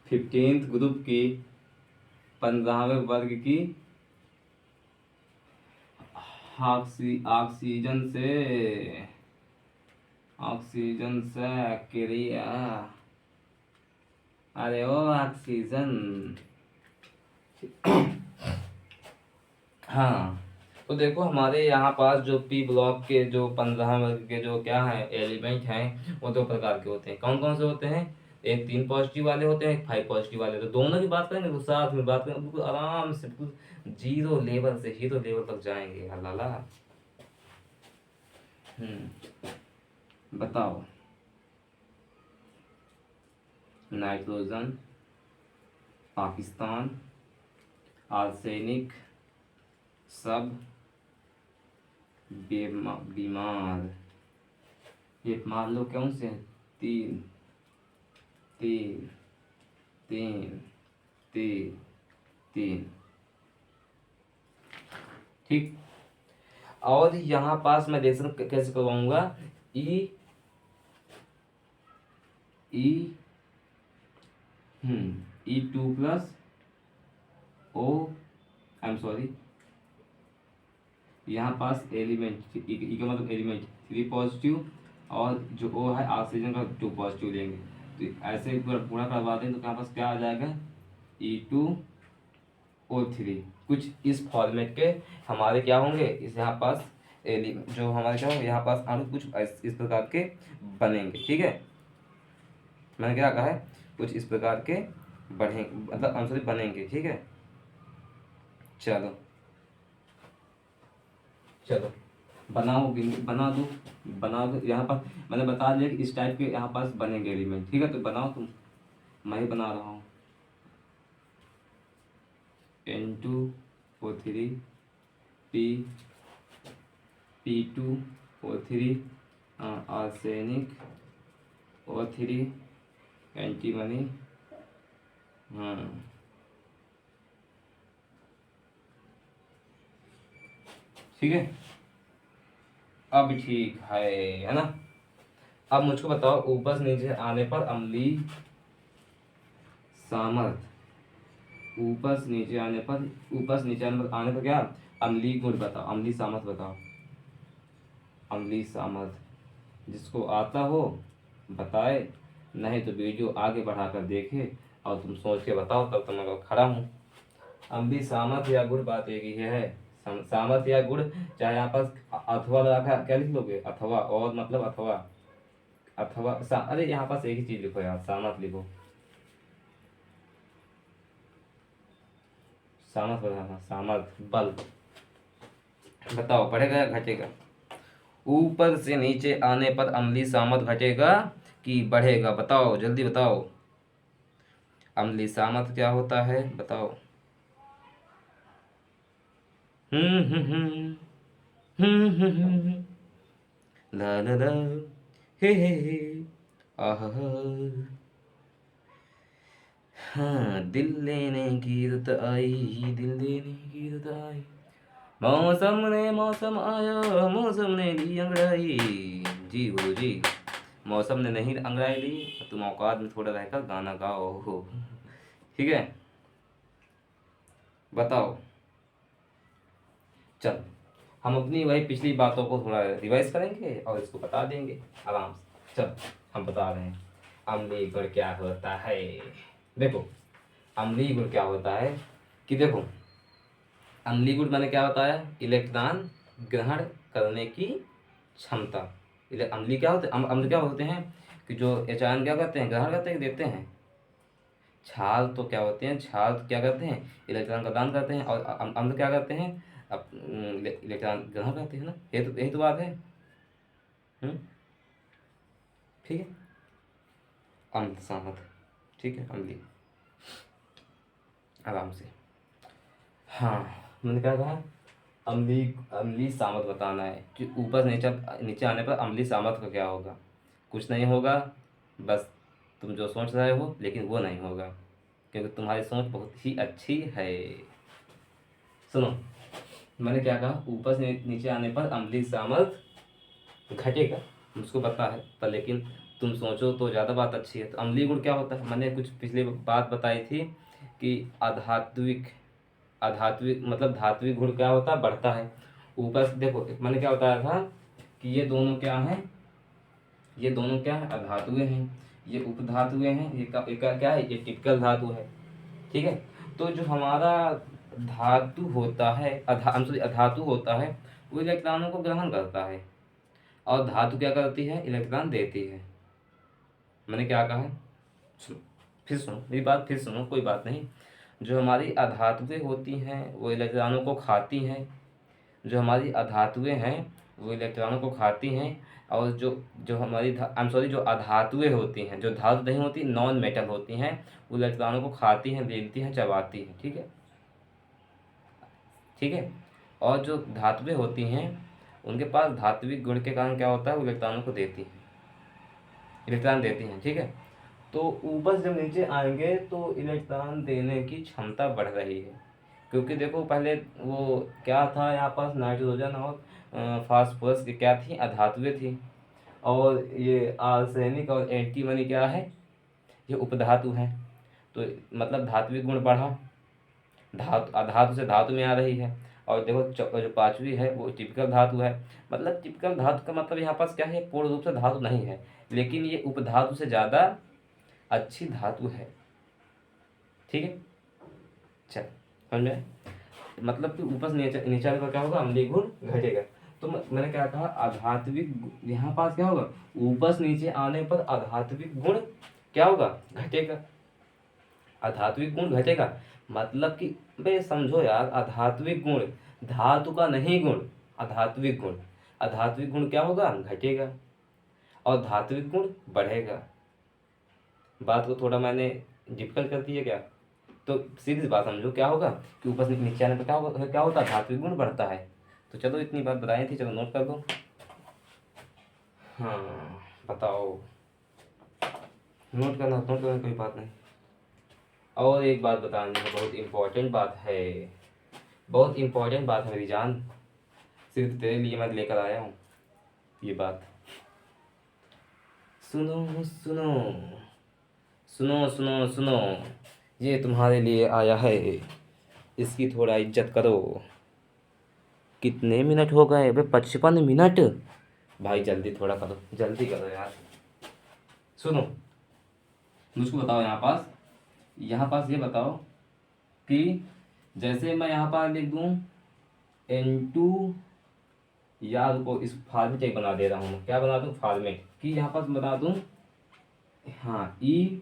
15th ग्रुप की 15वें वर्ग की ऑक्सीजन से क्रिया, अरे ओ ऑक्सीजन, हाँ, तो देखो हमारे यहाँ पास जो पी ब्लॉक के जो 15 वर्ग के जो क्या है एलिमेंट हैं, वो दो प्रकार के होते हैं, कौन कौन से होते हैं, एक 3 पॉजिटिव वाले होते हैं, एक 5 पॉजिटिव वाले, तो दोनों की बात करेंगे तो साथ में बात करेंगे, बिल्कुल आराम से, बिल्कुल जीरो लेवल से हीरो लेवल तक जाएंगे, अल्लाह। बताओ, नाइट्रोजन, पाकिस्तान, आर्सेनिक, सब बीमार, ये मान लो कौन से हैं, तीन तीन तीन तीन तीन, ठीक। और यहाँ पास मैं रिएक्शन कैसे करवाऊंगा, ई ई E2+ O, I am sorry, यहाँ पास एलिमेंट, ई का मतलब एलिमेंट 3 पॉजिटिव, और जो O है ऑक्सीजन का 2 पॉजिटिव लेंगे, तो ऐसे पूरा करवा दें, तो यहाँ पास क्या आ जाएगा, E2O3, कुछ इस फॉर्मेट के हमारे क्या होंगे, इस यहाँ पास जो हमारे क्या होंगे, यहाँ पास अणु कुछ इस प्रकार के बनेंगे, ठीक है, मैंने क्या कहा है, कुछ इस प्रकार के बढ़ेंगे, मतलब आंसर बनेंगे, ठीक है। चलो चलो बनाओ, बना दो, यहाँ पर मैंने बता दिया कि इस टाइप के यहाँ पास बनेंगे एलिमेंट, ठीक है, तो बनाओ तुम, मैं ही बना रहा हूँ, N2O3 P2O3 arsenic O3 antimony. ठीक है, अब ठीक है ना। अब मुझको बताओ, ऊपर से नीचे आने पर अम्लीय सामर्थ, ऊपर से नीचे आने पर क्या अम्लीय गुण बताओ, अम्लीय सामर्थ बताओ। अम्लीय सामर्थ जिसको आता हो बताए, नहीं तो वीडियो आगे बढ़ाकर देखे और तुम सोच के बताओ, तब तो मैं खड़ा हूँ। अम्लीय सामर्थ या गुण बात एक ही है। सामर्थ या गुण, चाहे यहाँ पर अथवा लगा क्या लिख लोगे, अथवा, और मतलब अथवा अरे यहाँ पास एक ही चीज लिखो यार, सामर्थ लिखो, सामर्थ बताना, सामर्थ बल। बताओ बढ़ेगा या घटेगा? ऊपर से नीचे आने पर अम्लीय सामर्थ घटेगा कि बढ़ेगा? बताओ जल्दी बताओ। अम्लीय सामर्थ क्या होता है बताओ। हम्म हम्म हम्म ला ला ला हे आह। हाँ, दिल लेने की रुत आई, दिल देने की रुत आई, मौसम आया, मौसम ने ली अंगड़ाई। जी गुरु जी, मौसम ने नहीं अंगड़ाई ली, तुम औकात में थोड़ा रहकर गाना गाओ हो। ठीक है, बताओ। चल, हम अपनी वही पिछली बातों को थोड़ा रिवाइज करेंगे और इसको बता देंगे आराम से। चल, हम बता रहे हैं अम्लीय गुण क्या होता है। देखो, अम्लीय गुण क्या होता है कि देखो, अम्लीय गुण मैंने क्या बताया, इलेक्ट्रॉन ग्रहण करने की क्षमता। अम्लीय क्या होते, अम्ल क्या होते हैं कि जो एचायन क्या करते हैं, ग्रहण करते हैं, देते हैं। क्षार तो क्या होते हैं, क्षार क्या करते हैं, इलेक्ट्रॉन का दान करते हैं, और अम्ल क्या करते हैं, इलेक्ट्रॉन ग्रहण करते हैं ना। यही तो बात है। ठीक है, अम्ल सहमत, ठीक है, अम्लीय, आराम से। हाँ, मैंने क्या कहा, अम्लीय सामर्थ बताना है कि ऊपर से नीचे आने पर अम्लीय सामर्थ का क्या होगा। कुछ नहीं होगा, बस तुम जो सोच रहे हो, लेकिन वो नहीं होगा, क्योंकि तुम्हारी सोच बहुत ही अच्छी है। सुनो, मैंने क्या कहा, ऊपर से नीचे आने पर अम्लीय सामर्थ घटेगा, मुझको पता है, पर लेकिन तुम सोचो तो ज़्यादा बात अच्छी है। तो अम्लीय गुण क्या होता है, मैंने कुछ पिछले बात बताई थी कि अधात्विक, मतलब धात्विक गुण क्या होता है, बढ़ता है। ऊपर से देखो, मैंने क्या बताया था कि ये दोनों क्या हैं, ये दोनों क्या है, अधातुएं हैं, ये उपधातुएं हैं, ये क्या है, ये टिपिकल धातु है। ठीक है, तो जो हमारा धातु होता है, अधातु होता है, वो इलेक्ट्रॉनों को ग्रहण करता है, और धातु क्या करती है, इलेक्ट्रॉन देती है। मैंने क्या कहा, सुनो, फिर सुनो मेरी बात, फिर सुनो, कोई बात नहीं। जो हमारी अधातुएं होती हैं वो इलेक्ट्रॉनों को खाती हैं, जो हमारी अधातुएं हैं वो इलेक्ट्रॉनों को खाती हैं, और जो जो हमारी जो अधातुएं होती हैं, जो धातु नहीं होती, नॉन मेटल होती हैं, वो इलेक्ट्रॉनों को खाती हैं, लेती हैं, चबाती हैं। ठीक है, ठीक है। और जो धातुएं होती हैं, उनके पास धात्विक गुण के कारण क्या होता है, वो इलेक्ट्रॉनों को देती हैं, इलेक्ट्रॉन देती हैं। ठीक है, तो ऊपर से जब नीचे आएंगे तो इलेक्ट्रॉन देने की क्षमता बढ़ रही है, क्योंकि देखो पहले वो क्या था, यहाँ पास नाइट्रोजन और फास्फोरस की क्या थी, अधातुएं थी, और ये आर्सेनिक और एंटीमनी क्या है, ये उपधातु हैं। तो मतलब धात्विक गुण बढ़ा, धातु अधातु से धातु में आ रही है। और देखो जो पांचवी है वो टिपिकल धातु है, मतलब टिपिकल धातु का मतलब यहाँ पास क्या है, पूर्ण रूप से धातु नहीं है, लेकिन ये उपधातु से ज़्यादा अच्छी धातु है। ठीक है, चल समझ में, मतलब कि ऊपर से नीचे आने पर क्या होगा, अम्लीय गुण घटेगा। तो मैंने क्या कहा, अधात्विक, यहाँ पास क्या होगा, ऊपर से नीचे आने पर अधात्विक गुण क्या होगा, घटेगा। अधात्विक गुण घटेगा मतलब कि बे समझो यार, अधात्विक गुण, धातु का नहीं गुण, अधात्विक गुण, अधात्विक गुण क्या होगा, घटेगा, और धात्विक गुण बढ़ेगा। बात को थोड़ा मैंने डिफिकल्ट कर दिया क्या? तो सीधी सी बात समझो, क्या होगा कि ऊपर से नीचे आने पर क्या होता है, धात्विक गुण बढ़ता है, तो चलो इतनी बात बताई थी, चलो नोट कर दो। हाँ बताओ, नोट करना कोई बात नहीं। और एक बात बतानी है, बहुत इम्पोर्टेंट बात है, बहुत इम्पोर्टेंट बात है मेरी जान, सिर्फ तेरे लिए मैं लेकर आया हूँ ये बात। सुनो सुनो सुनो सुनो सुनो, ये तुम्हारे लिए आया है, इसकी थोड़ा इज्जत करो। कितने मिनट हो गए? अबे 55 मिनट। भाई जल्दी थोड़ा करो, जल्दी करो यार। सुनो, मुझको बताओ यहाँ पास ये बताओ कि जैसे मैं यहाँ पर लिख दूँ N2, या रुको इस फॉर्मेट एक बना दे रहा हूँ मैं। क्या बना दूँ? फॉर्मेट कि यहाँ पास बना दूँ, हाँ ई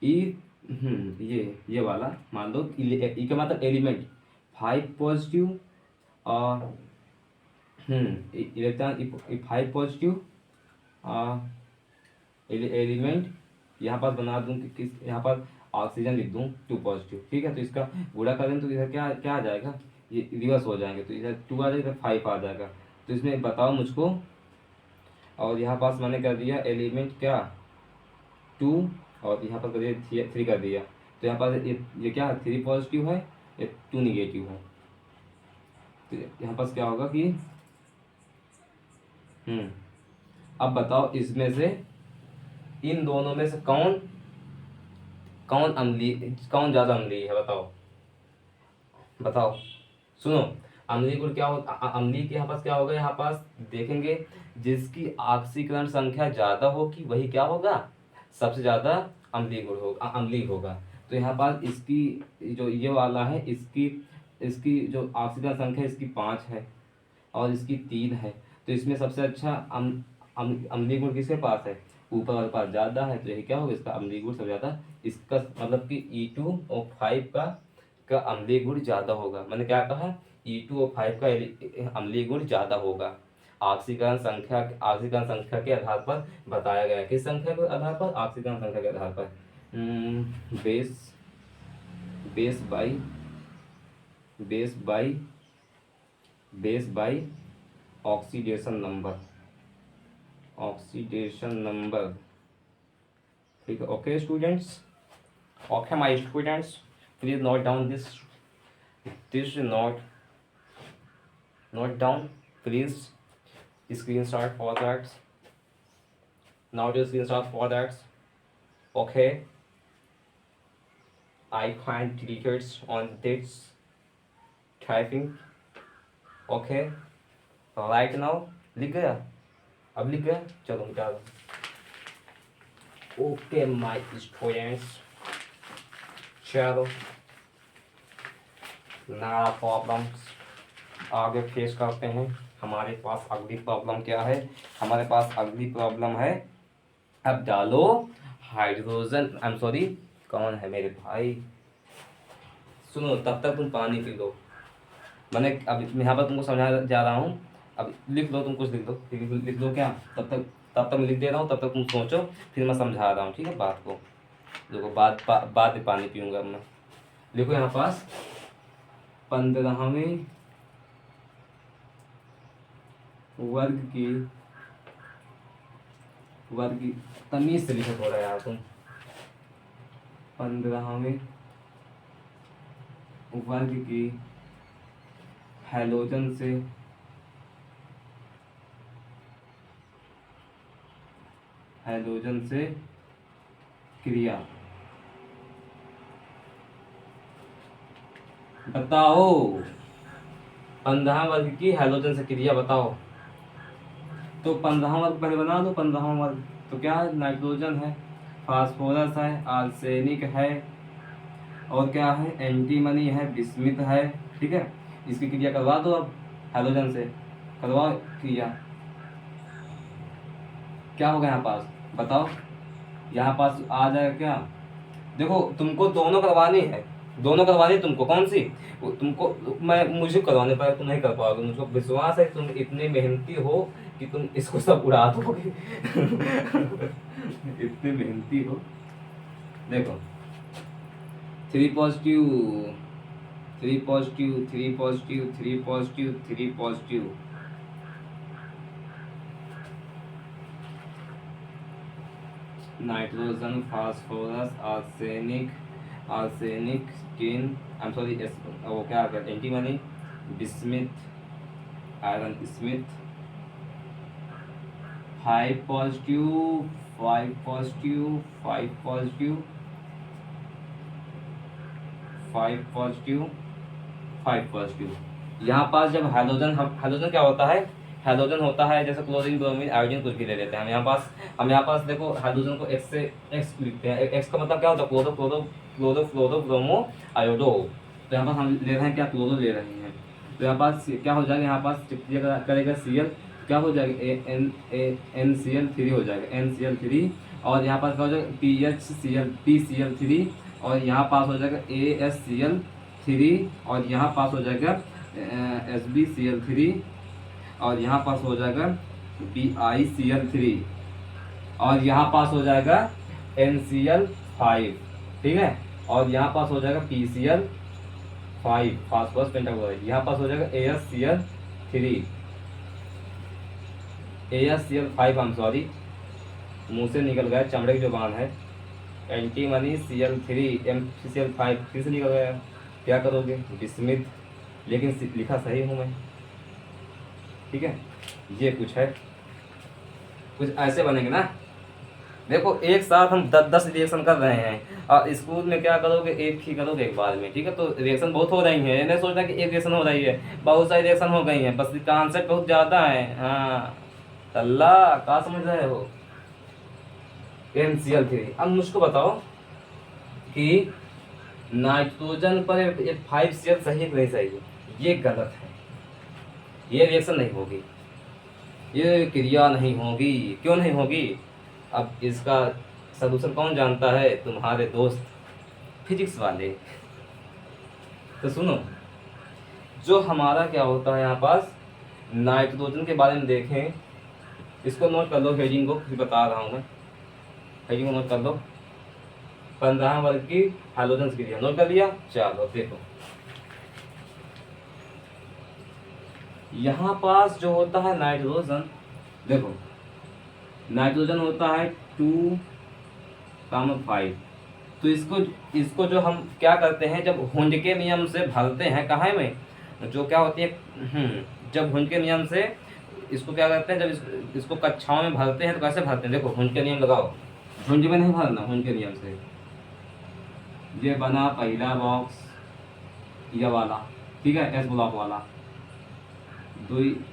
ये वाला मान लो, ई का मतलब एलिमेंट, 5 पॉजिटिव और इलेक्ट्रॉन 5 पॉजिटिव एलिमेंट यहाँ पर बना दूँ कि किस, यहाँ पर ऑक्सीजन लिख दूँ 2 पॉजिटिव, ठीक है। तो इसका गुणा करें तो इधर क्या क्या आ जाएगा, ये रिवर्स हो जाएंगे, तो इधर 2 आ जाएगा, इधर 5 आ जाएगा। तो इसमें बताओ मुझको, और यहाँ पास मैंने कर दिया एलिमेंट क्या 2, और यहाँ पर कर दिया 3 कर दिया। तो यहाँ पर ये क्या 3 पॉजिटिव है, ये 2 निगेटिव है। तो यहाँ पास क्या होगा कि अब बताओ इसमें से, इन दोनों में से कौन कौन अम्लीय, कौन ज़्यादा अम्लीय है? बताओ बताओ। सुनो, अम्लीय गुण क्या हो, अम्लीय के यहाँ पास क्या होगा, यहाँ पास देखेंगे जिसकी ऑक्सीकरण संख्या ज़्यादा होगी वही क्या होगा, सबसे ज़्यादा अम्लीय गुण होगा, अम्लीय होगा। तो यहाँ पास इसकी जो ये वाला है, इसकी इसकी जो ऑक्सीकरण संख्या इसकी 5 है और इसकी 3 है। तो इसमें सबसे अच्छा अम्लीय गुण किसके पास है? ऊपर वाले पास ज़्यादा है, तो यही क्या होगा, इसका अम्लीय गुण सबसे ज़्यादा। इसका मतलब कि E2 और 5 का अम्लीय गुण ज़्यादा होगा। मैंने क्या कहा, E2 और 5 का अम्लीय गुण ज़्यादा होगा। ऑक्सीकरण संख्या के आधार पर बताया गया है। किस संख्या के आधार पर? ऑक्सीकरण संख्या के आधार पर। Base base by base by base by oxidation number, ठीक है। Okay students, okay my students, please note down this note down please, screenshot for that, now the screenshot for that. Okay, I find deleted on this typing. Okay, right now लिख गया, अब लिख गया, चलो निकाल। Okay my students, चलो नया problems आगे फेस करते हैं। हमारे पास अगली प्रॉब्लम क्या है? हमारे पास अगली प्रॉब्लम है, अब डालो हाइड्रोजन, आई एम सॉरी, कौन है मेरे भाई? सुनो, तब तक तुम पानी पी लो। मैंने अब यहाँ पर तुमको समझा जा रहा हूँ, अब लिख लो, तुम कुछ लिख लो, लिख लो क्या, तब तक मैं लिख दे रहा हूँ, तब तक तुम सोचो, फिर मैं समझा रहा हूँ, ठीक है बात को। देखो बाद में पानी पीऊँगा मैं। लिखो यहाँ पास 15वें वर्ग की तमीज से लिखो थोड़ा यार तुम। 15वें वर्ग की हैलोजन से क्रिया बताओ। 15 वर्ग की हैलोजन से क्रिया बताओ। तो 15 वर्ग पहले बना दो। 15 वर्ग तो क्या है, नाइट्रोजन है, फास्फोरस है, आर्सेनिक है, और क्या है, एंटीमनी है, बिस्मिथ है, ठीक है। इसकी क्रिया करवा दो, अब हैलोजन से करवाओ क्रिया। क्या होगा यहाँ पास बताओ, यहाँ पास आ जाएगा क्या? देखो तुमको दोनों करवानी है, तुमको कौन सी, तुमको मुझे करवाने पर तुम नहीं कर पाओगे। मुझको विश्वास है तुम इतने मेहनती हो कि तुम इसको सब उड़ा दोगे। इतने मेहनती हो। देखो 3 positive 3 positive, 3 positive, 3 positive, 3 positive. Nitrogen, phosphorus, arsenic, arsenic, tin, I am sorry, वो क्या कहते हैं, antimony, bismuth, iron Smith. 5 positive, 5 positive, 5 positive, 5 positive, 5 positive. यहाँ पास जब हाइड्रोजन, हाइड्रोजन क्या होता है, हाइड्रोजन होता है जैसे क्लोरीन, ब्रोमीन, आयोडीन, कुछ भी ले लेते हैं हम यहाँ पास देखो हाइड्रोजन को एक्स से एक्स लिखते हैं। एक्स का मतलब क्या होता है, क्लोरो क्लोरो क्लोरो फ्लोरो ब्रोमो आयोडो। तो यहाँ पास हम ले रहे हैं क्या, क्लोरो ले रहे हैं। तो यहाँ पास क्या हो जाएगा, यहाँ पास करेगा Cl, क्या हो जाएगा, NCl3 हो जाएगा, NCl3। और यहाँ पास क्या हो जाएगा, PCl3। और यहाँ पास हो जाएगा ASCl3। और यहाँ पास हो जाएगा SbCl3। और यहाँ पास हो जाएगा BiCl3। और यहाँ पास हो जाएगा NCl5, ठीक है। और यहाँ पास हो जाएगा PCl5, फास्फोरस पेंटाक्लोराइड। यहाँ पास हो जाएगा AsCl3, AsCl5, हम सॉरी, मुंह से निकल गया, चमड़े की जुबान है। एंटीमनी Cl3, MCl5 फिर से निकल गया, क्या करोगे, बिस्मिथ, लेकिन लिखा सही हूँ मैं, ठीक है। ये कुछ है, कुछ ऐसे बनेंगे ना। देखो एक साथ हम 10 रिएक्शन कर रहे हैं, और स्कूल में क्या करोगे, एक ही करोगे एक बार में, ठीक है। तो रिएक्शन बहुत हो रही है, नहीं सोचना कि एक रिएक्शन हो रही है, बहुत सारी रिएक्शन हो गई हैं, बस कॉन्सेप्ट बहुत ज़्यादा है। हाँ अल्लाह, क्या समझ रहे हो, NCl3। अब मुझको बताओ कि नाइट्रोजन पर 5Cl सही है नहीं सही है, ये गलत है, ये रिएक्शन नहीं होगी, ये क्रिया नहीं होगी। क्यों नहीं होगी, अब इसका सलूशन कौन जानता है, तुम्हारे दोस्त फिजिक्स वाले। तो सुनो, जो हमारा क्या होता है यहाँ पास, नाइट्रोजन के बारे में देखें, इसको नोट कर लो, हेडिंग को फिर बता रहा हूँ मैं, हेडिंग को नोट कर लो। 15 वर्ग की हाइड्रोजन क्रिया नोट कर लिया। चलो देखो, यहाँ पास जो होता है नाइट्रोजन, देखो नाइट्रोजन होता है 2,5। तो इसको जो हम क्या करते हैं, जब हुंड के नियम से भरते हैं, कहाँ में जो क्या होती है, जब हुंड के नियम से इसको क्या करते हैं, जब इसको कक्षाओं में भरते हैं तो कैसे भरते हैं, देखो हुंड के नियम लगाओ, झुंड में नहीं भरना, हुंड के नियम से। ये बना पहला बॉक्स, ये वाला, ठीक है, S ब्लॉक वाला।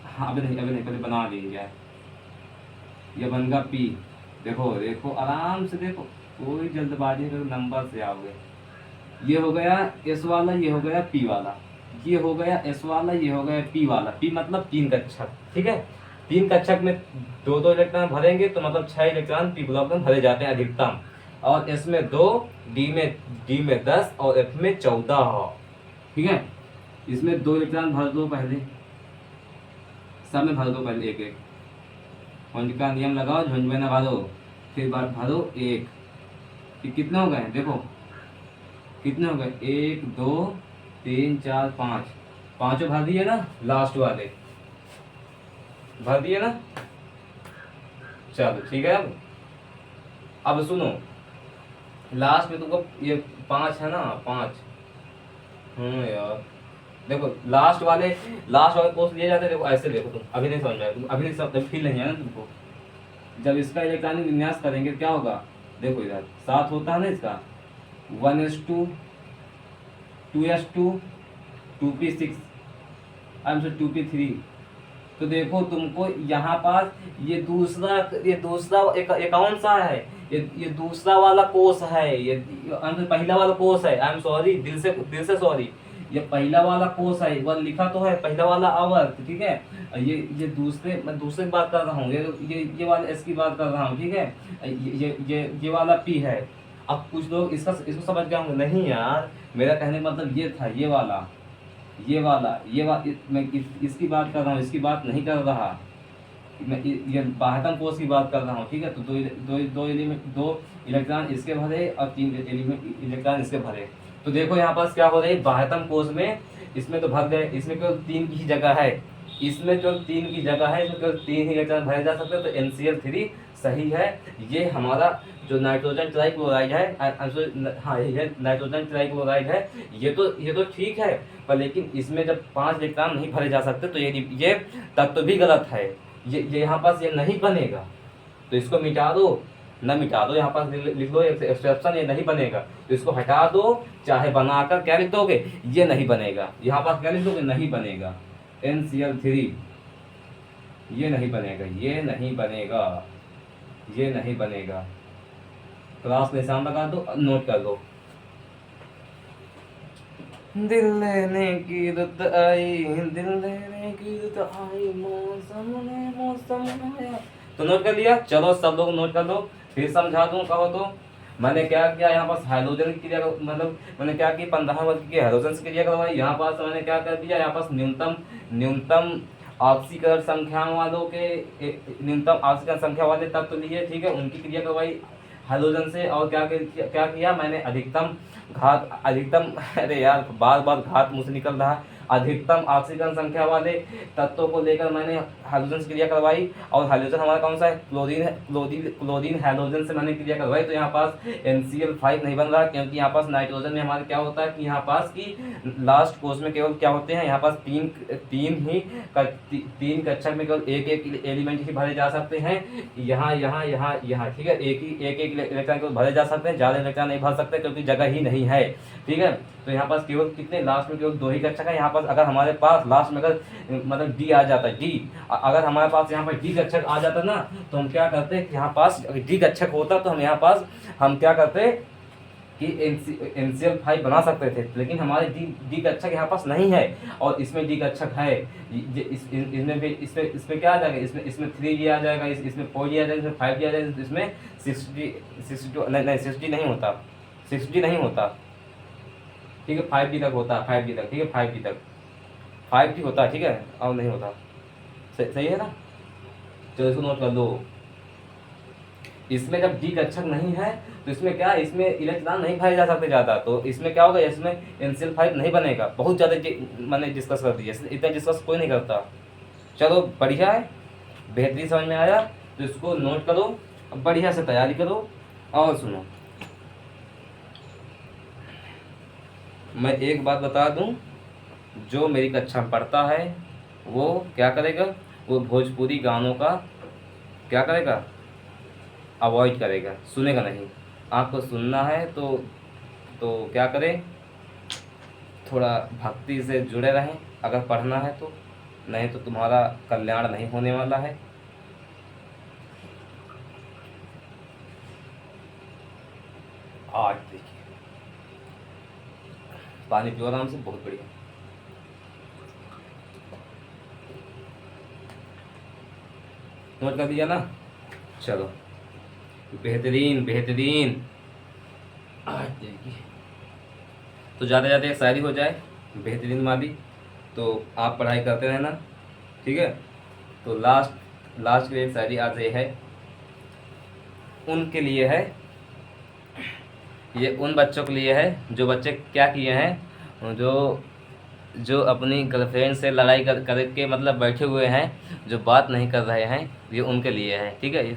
हाँ अभी नहीं पहले बना लीजिए। ये बन गया P, देखो आराम से देखो, कोई जल्दबाजी कर नंबर से आओगे। ये हो गया S वाला, ये हो गया P वाला, ये हो गया S वाला, ये हो गया P वाला। P मतलब 3 कक्षक, ठीक है। 3 कक्षक में 2-2 इलेक्ट्रॉन भरेंगे तो मतलब 6 इलेक्ट्रॉन P ब्लॉक में भरे जाते हैं अधिकतम। और S में 2, D में 10 और F में 14 हो, ठीक है। इसमें 2 इलेक्ट्रॉन भर दो पहले, सब में भर दो पहले एक एक, हुंड का नियम लगाओ, झुंड में ना भरो, फिर बार भरो एक। फिर कितने हो गए, देखो कितने हो गए, 1 2 3 4 5, पांचों भर दिए ना, लास्ट वाले भर दिए ना। चलो ठीक है। अब सुनो, लास्ट में तुमको ये 5 है ना, 5, यार देखो लास्ट वाले कोर्स लिए जाते हैं। देखो ऐसे देखो, तुम अभी नहीं समझ में आया, तुम अभी नहीं सब फील नहीं है ना तुमको। जब इसका इलेक्ट्रॉनिक विन्यास करेंगे क्या होगा, देखो इधर 7 होता है ना इसका, 1s2 2s2 2p6 2p3। तो देखो तुमको यहाँ पास ये दूसरा एक कौन सा है, ये दूसरा वाला कोर्स है, ये पहला वाला कोर्स है। आई एम सॉरी, दिल से सॉरी, ये पहला वाला कोर्स है, वह लिखा तो है पहला वाला आवर्त, ठीक है। ये मैं दूसरे की बात कर रहा हूँ, ये वाला एस की बात कर रहा हूँ, ठीक है। ये वाला पी है। अब कुछ लोग इसको समझ गए होंगे, नहीं यार मेरा कहने का मतलब ये था, मैं इसकी बात कर रहा हूँ, इसकी बात नहीं कर रहा मैं, ये बाहतम कोर्स की बात कर रहा हूँ, ठीक है। तो दो इलेक्ट्रॉन इसके भरे और 3 इलेक्ट्रॉन इसके भरे। तो देखो यहाँ पास क्या हो रही है, 72 कोष में इसमें तो भर गए, इसमें केवल 3 की ही जगह है, इसमें केवल 3 की जगह है, इसमें केवल 3 ही इलेक्ट्रॉन भरे जा सकते हैं, तो NCl3 सही है। ये हमारा जो नाइट्रोजन ट्राइक्लोराइड है, हाँ ये नाइट्रोजन ट्राइक्लोराइड है, ये तो ठीक है, पर लेकिन इसमें जब 5 इलेक्ट्रॉन नहीं भरे जा सकते तो ये तत्व भी गलत है, ये यहाँ पास ये नहीं बनेगा, तो इसको मिटा दो, न मिटा दो, यहाँ पास लिख दो एक्सेप्शन, ये नहीं बनेगा, तो इसको हटा दो, चाहे बनाकर क्या लिख दोगे, ये नहीं बनेगा, यहाँ पास क्या लिख दोगे, नहीं बनेगा, NCl3 ये नहीं बनेगा, ये नहीं बनेगा, ये नहीं बनेगा, क्रॉस निशान लगा दो, नोट कर दो। दिल लेने की रुत आई, दिल लेने की रुत आई, मौसम ने मौसम आया, तो नोट कर लिया। चलो सब लोग नोट कर लो, फिर समझा दूं कहो तो। मैंने क्या किया, यहाँ पास हाइड्रोजन की क्रिया, मतलब मैंने क्या की 15 वर्ग की हाइड्रोजन से क्रिया करवाई, यहाँ पास मैंने क्या कर दिया, यहाँ पास न्यूनतम ऑक्सीकरण संख्या वालों के न्यूनतम ऑक्सीकरण संख्या वाले तत्व लिए, ठीक है, उनकी क्रिया करवाई हाइड्रोजन से, और क्या किया मैंने, अधिकतम अरे यार बार बार घात मुझसे निकल रहा, अधिकतम ऑक्सीजन संख्या वाले तत्वों को लेकर मैंने हाइड्रोजन से क्रिया करवाई, और हाइड्रोजन हमारा कौन सा है, क्लोरीन हाइड्रोजन से मैंने क्रिया करवाई, तो यहाँ पास NCl5 नहीं बन रहा, क्योंकि यहाँ पास नाइट्रोजन में हमारे क्या होता है कि यहाँ पास की लास्ट कोर्स में केवल क्या होते हैं, यहाँ पास तीन कक्षक में केवल एक एलिमेंट ही भरे जा सकते हैं, यहाँ, ठीक है, एक इलेक्ट्रॉन केवल भरे जा सकते हैं, ज़्यादा इलेक्ट्रॉन नहीं भर सकते क्योंकि जगह ही नहीं है, ठीक है। तो यहाँ पास केवल कितने, लास्ट में केवल 2 ही कक्षक है, यहाँ पास अगर हमारे पास लास्ट में अगर मतलब डी आ जाता है, डी अगर हमारे पास यहाँ पर डी कक्षक आ जाता ना, तो हम क्या करते, यहाँ पास डी कक्षक होता तो हम यहाँ पास हम क्या करते कि NCl5 बना सकते थे, लेकिन हमारे डी कक्षक यहाँ पास नहीं है, और इसमें डी कक्षक है, इसमें भी इसमें क्या आ जाएगा, इसमें 3 आ जाएगा, इसमें 4 आ जाएगा, इसमें 5 आ जाएगा, इसमें 60 नहीं 60 नहीं होता, 60 नहीं होता, ठीक है, 5D तक होता है, 5D तक, ठीक है, 5D तक 5D होता है, ठीक है, और नहीं होता, सही है ना। चलो इसको नोट कर लो। इसमें जब डी कक्षक नहीं है तो इसमें क्या, इसमें इलेक्ट्रॉन नहीं भरे जा सकते ज़्यादा, तो इसमें क्या होगा, इसमें NCl5 नहीं बनेगा, बहुत ज़्यादा मैंने डिस्कस कर दिया, इतना डिस्कस कोई नहीं करता। चलो बढ़िया है, बेहतरीन समझ में आया, तो इसको नोट करो, बढ़िया से तैयारी करो, और सुनो मैं एक बात बता दूं, जो मेरी कक्षा में पढ़ता है वो क्या करेगा, वो भोजपुरी गानों का क्या करेगा, अवॉइड करेगा, सुनेगा नहीं। आपको सुनना है तो क्या करें, थोड़ा भक्ति से जुड़े रहें अगर पढ़ना है तो, नहीं तो तुम्हारा कल्याण नहीं होने वाला है। आज देखिए पानी पियो आराम से, बहुत बढ़िया। नोट कर दिया ना, चलो बेहतरीन बेहतरीन। आज देखिए तो ज़्यादा ज़्यादा शायरी हो जाए बेहतरीन वाली, तो आप पढ़ाई करते रहना, ठीक है। तो लास्ट की एक शायरी आज ये है, उनके लिए है, ये उन बच्चों के लिए है जो बच्चे क्या किए हैं, जो अपनी गर्लफ्रेंड से लड़ाई करके मतलब बैठे हुए हैं, जो बात नहीं कर रहे हैं, ये उनके लिए है, ठीक है।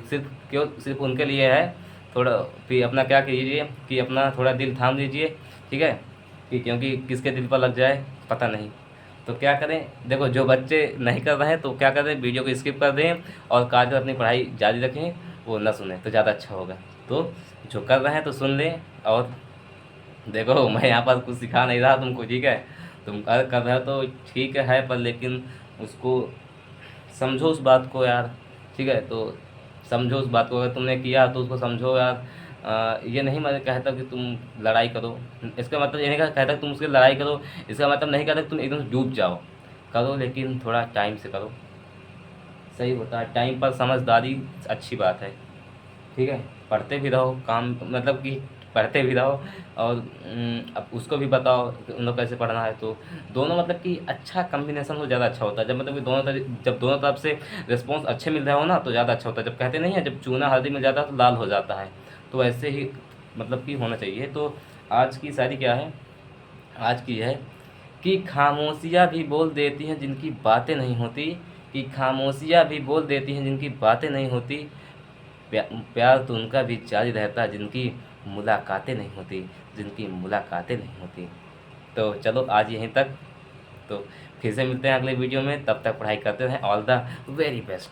सिर्फ उनके लिए है। थोड़ा फिर अपना क्या कीजिए कि अपना थोड़ा दिल थाम दीजिए, ठीक है, कि क्योंकि किसके दिल पर लग जाए पता नहीं। तो क्या करें, देखो जो बच्चे नहीं कर रहे हैं तो क्या करें, वीडियो को स्किप कर दें और काट कर अपनी पढ़ाई जारी रखें, वो ना सुने तो ज़्यादा अच्छा होगा। तो जो कर रहे हैं तो सुन लें, और देखो मैं यहाँ पर कुछ सिखा नहीं रहा तुमको, ठीक है, तुम कर रहे हो तो ठीक है, पर लेकिन उसको समझो उस बात को यार, ठीक है। तो समझो उस बात को, अगर तुमने किया तो उसको समझो यार। ये नहीं मैं कहता कि तुम लड़ाई करो, इसका मतलब ये नहीं कहता कि तुम उसकी लड़ाई करो, इसका मतलब नहीं कहता कि तुम एकदम डूब जाओ, करो लेकिन थोड़ा टाइम से करो, सही होता है। टाइम पर समझदारी अच्छी बात है, ठीक है। पढ़ते भी रहो, काम मतलब कि पढ़ते भी रहो, और अब उसको भी बताओ कि उन लोग कैसे पढ़ना है। तो दोनों मतलब कि अच्छा कम्बिनेशन हो, ज़्यादा अच्छा होता है। जब मतलब कि जब दोनों तरफ से रिस्पॉन्स अच्छे मिल रहे हो ना तो ज़्यादा अच्छा होता है। जब कहते नहीं है, जब चूना हल्दी मिल जाता है तो लाल हो जाता है, तो ऐसे ही मतलब कि होना चाहिए। तो आज की शायरी क्या है आज की है कि खामोशियाँ भी बोल देती हैं जिनकी बातें नहीं होती, कि खामोशियाँ भी बोल देती हैं जिनकी बातें नहीं होती, प्या प्यार तो उनका भी जारी रहता है जिनकी मुलाकातें नहीं होती, जिनकी मुलाकातें नहीं होती। तो चलो आज यहीं तक। तो फिर से मिलते हैं अगले वीडियो में, तब तक पढ़ाई करते रहें। All the very best.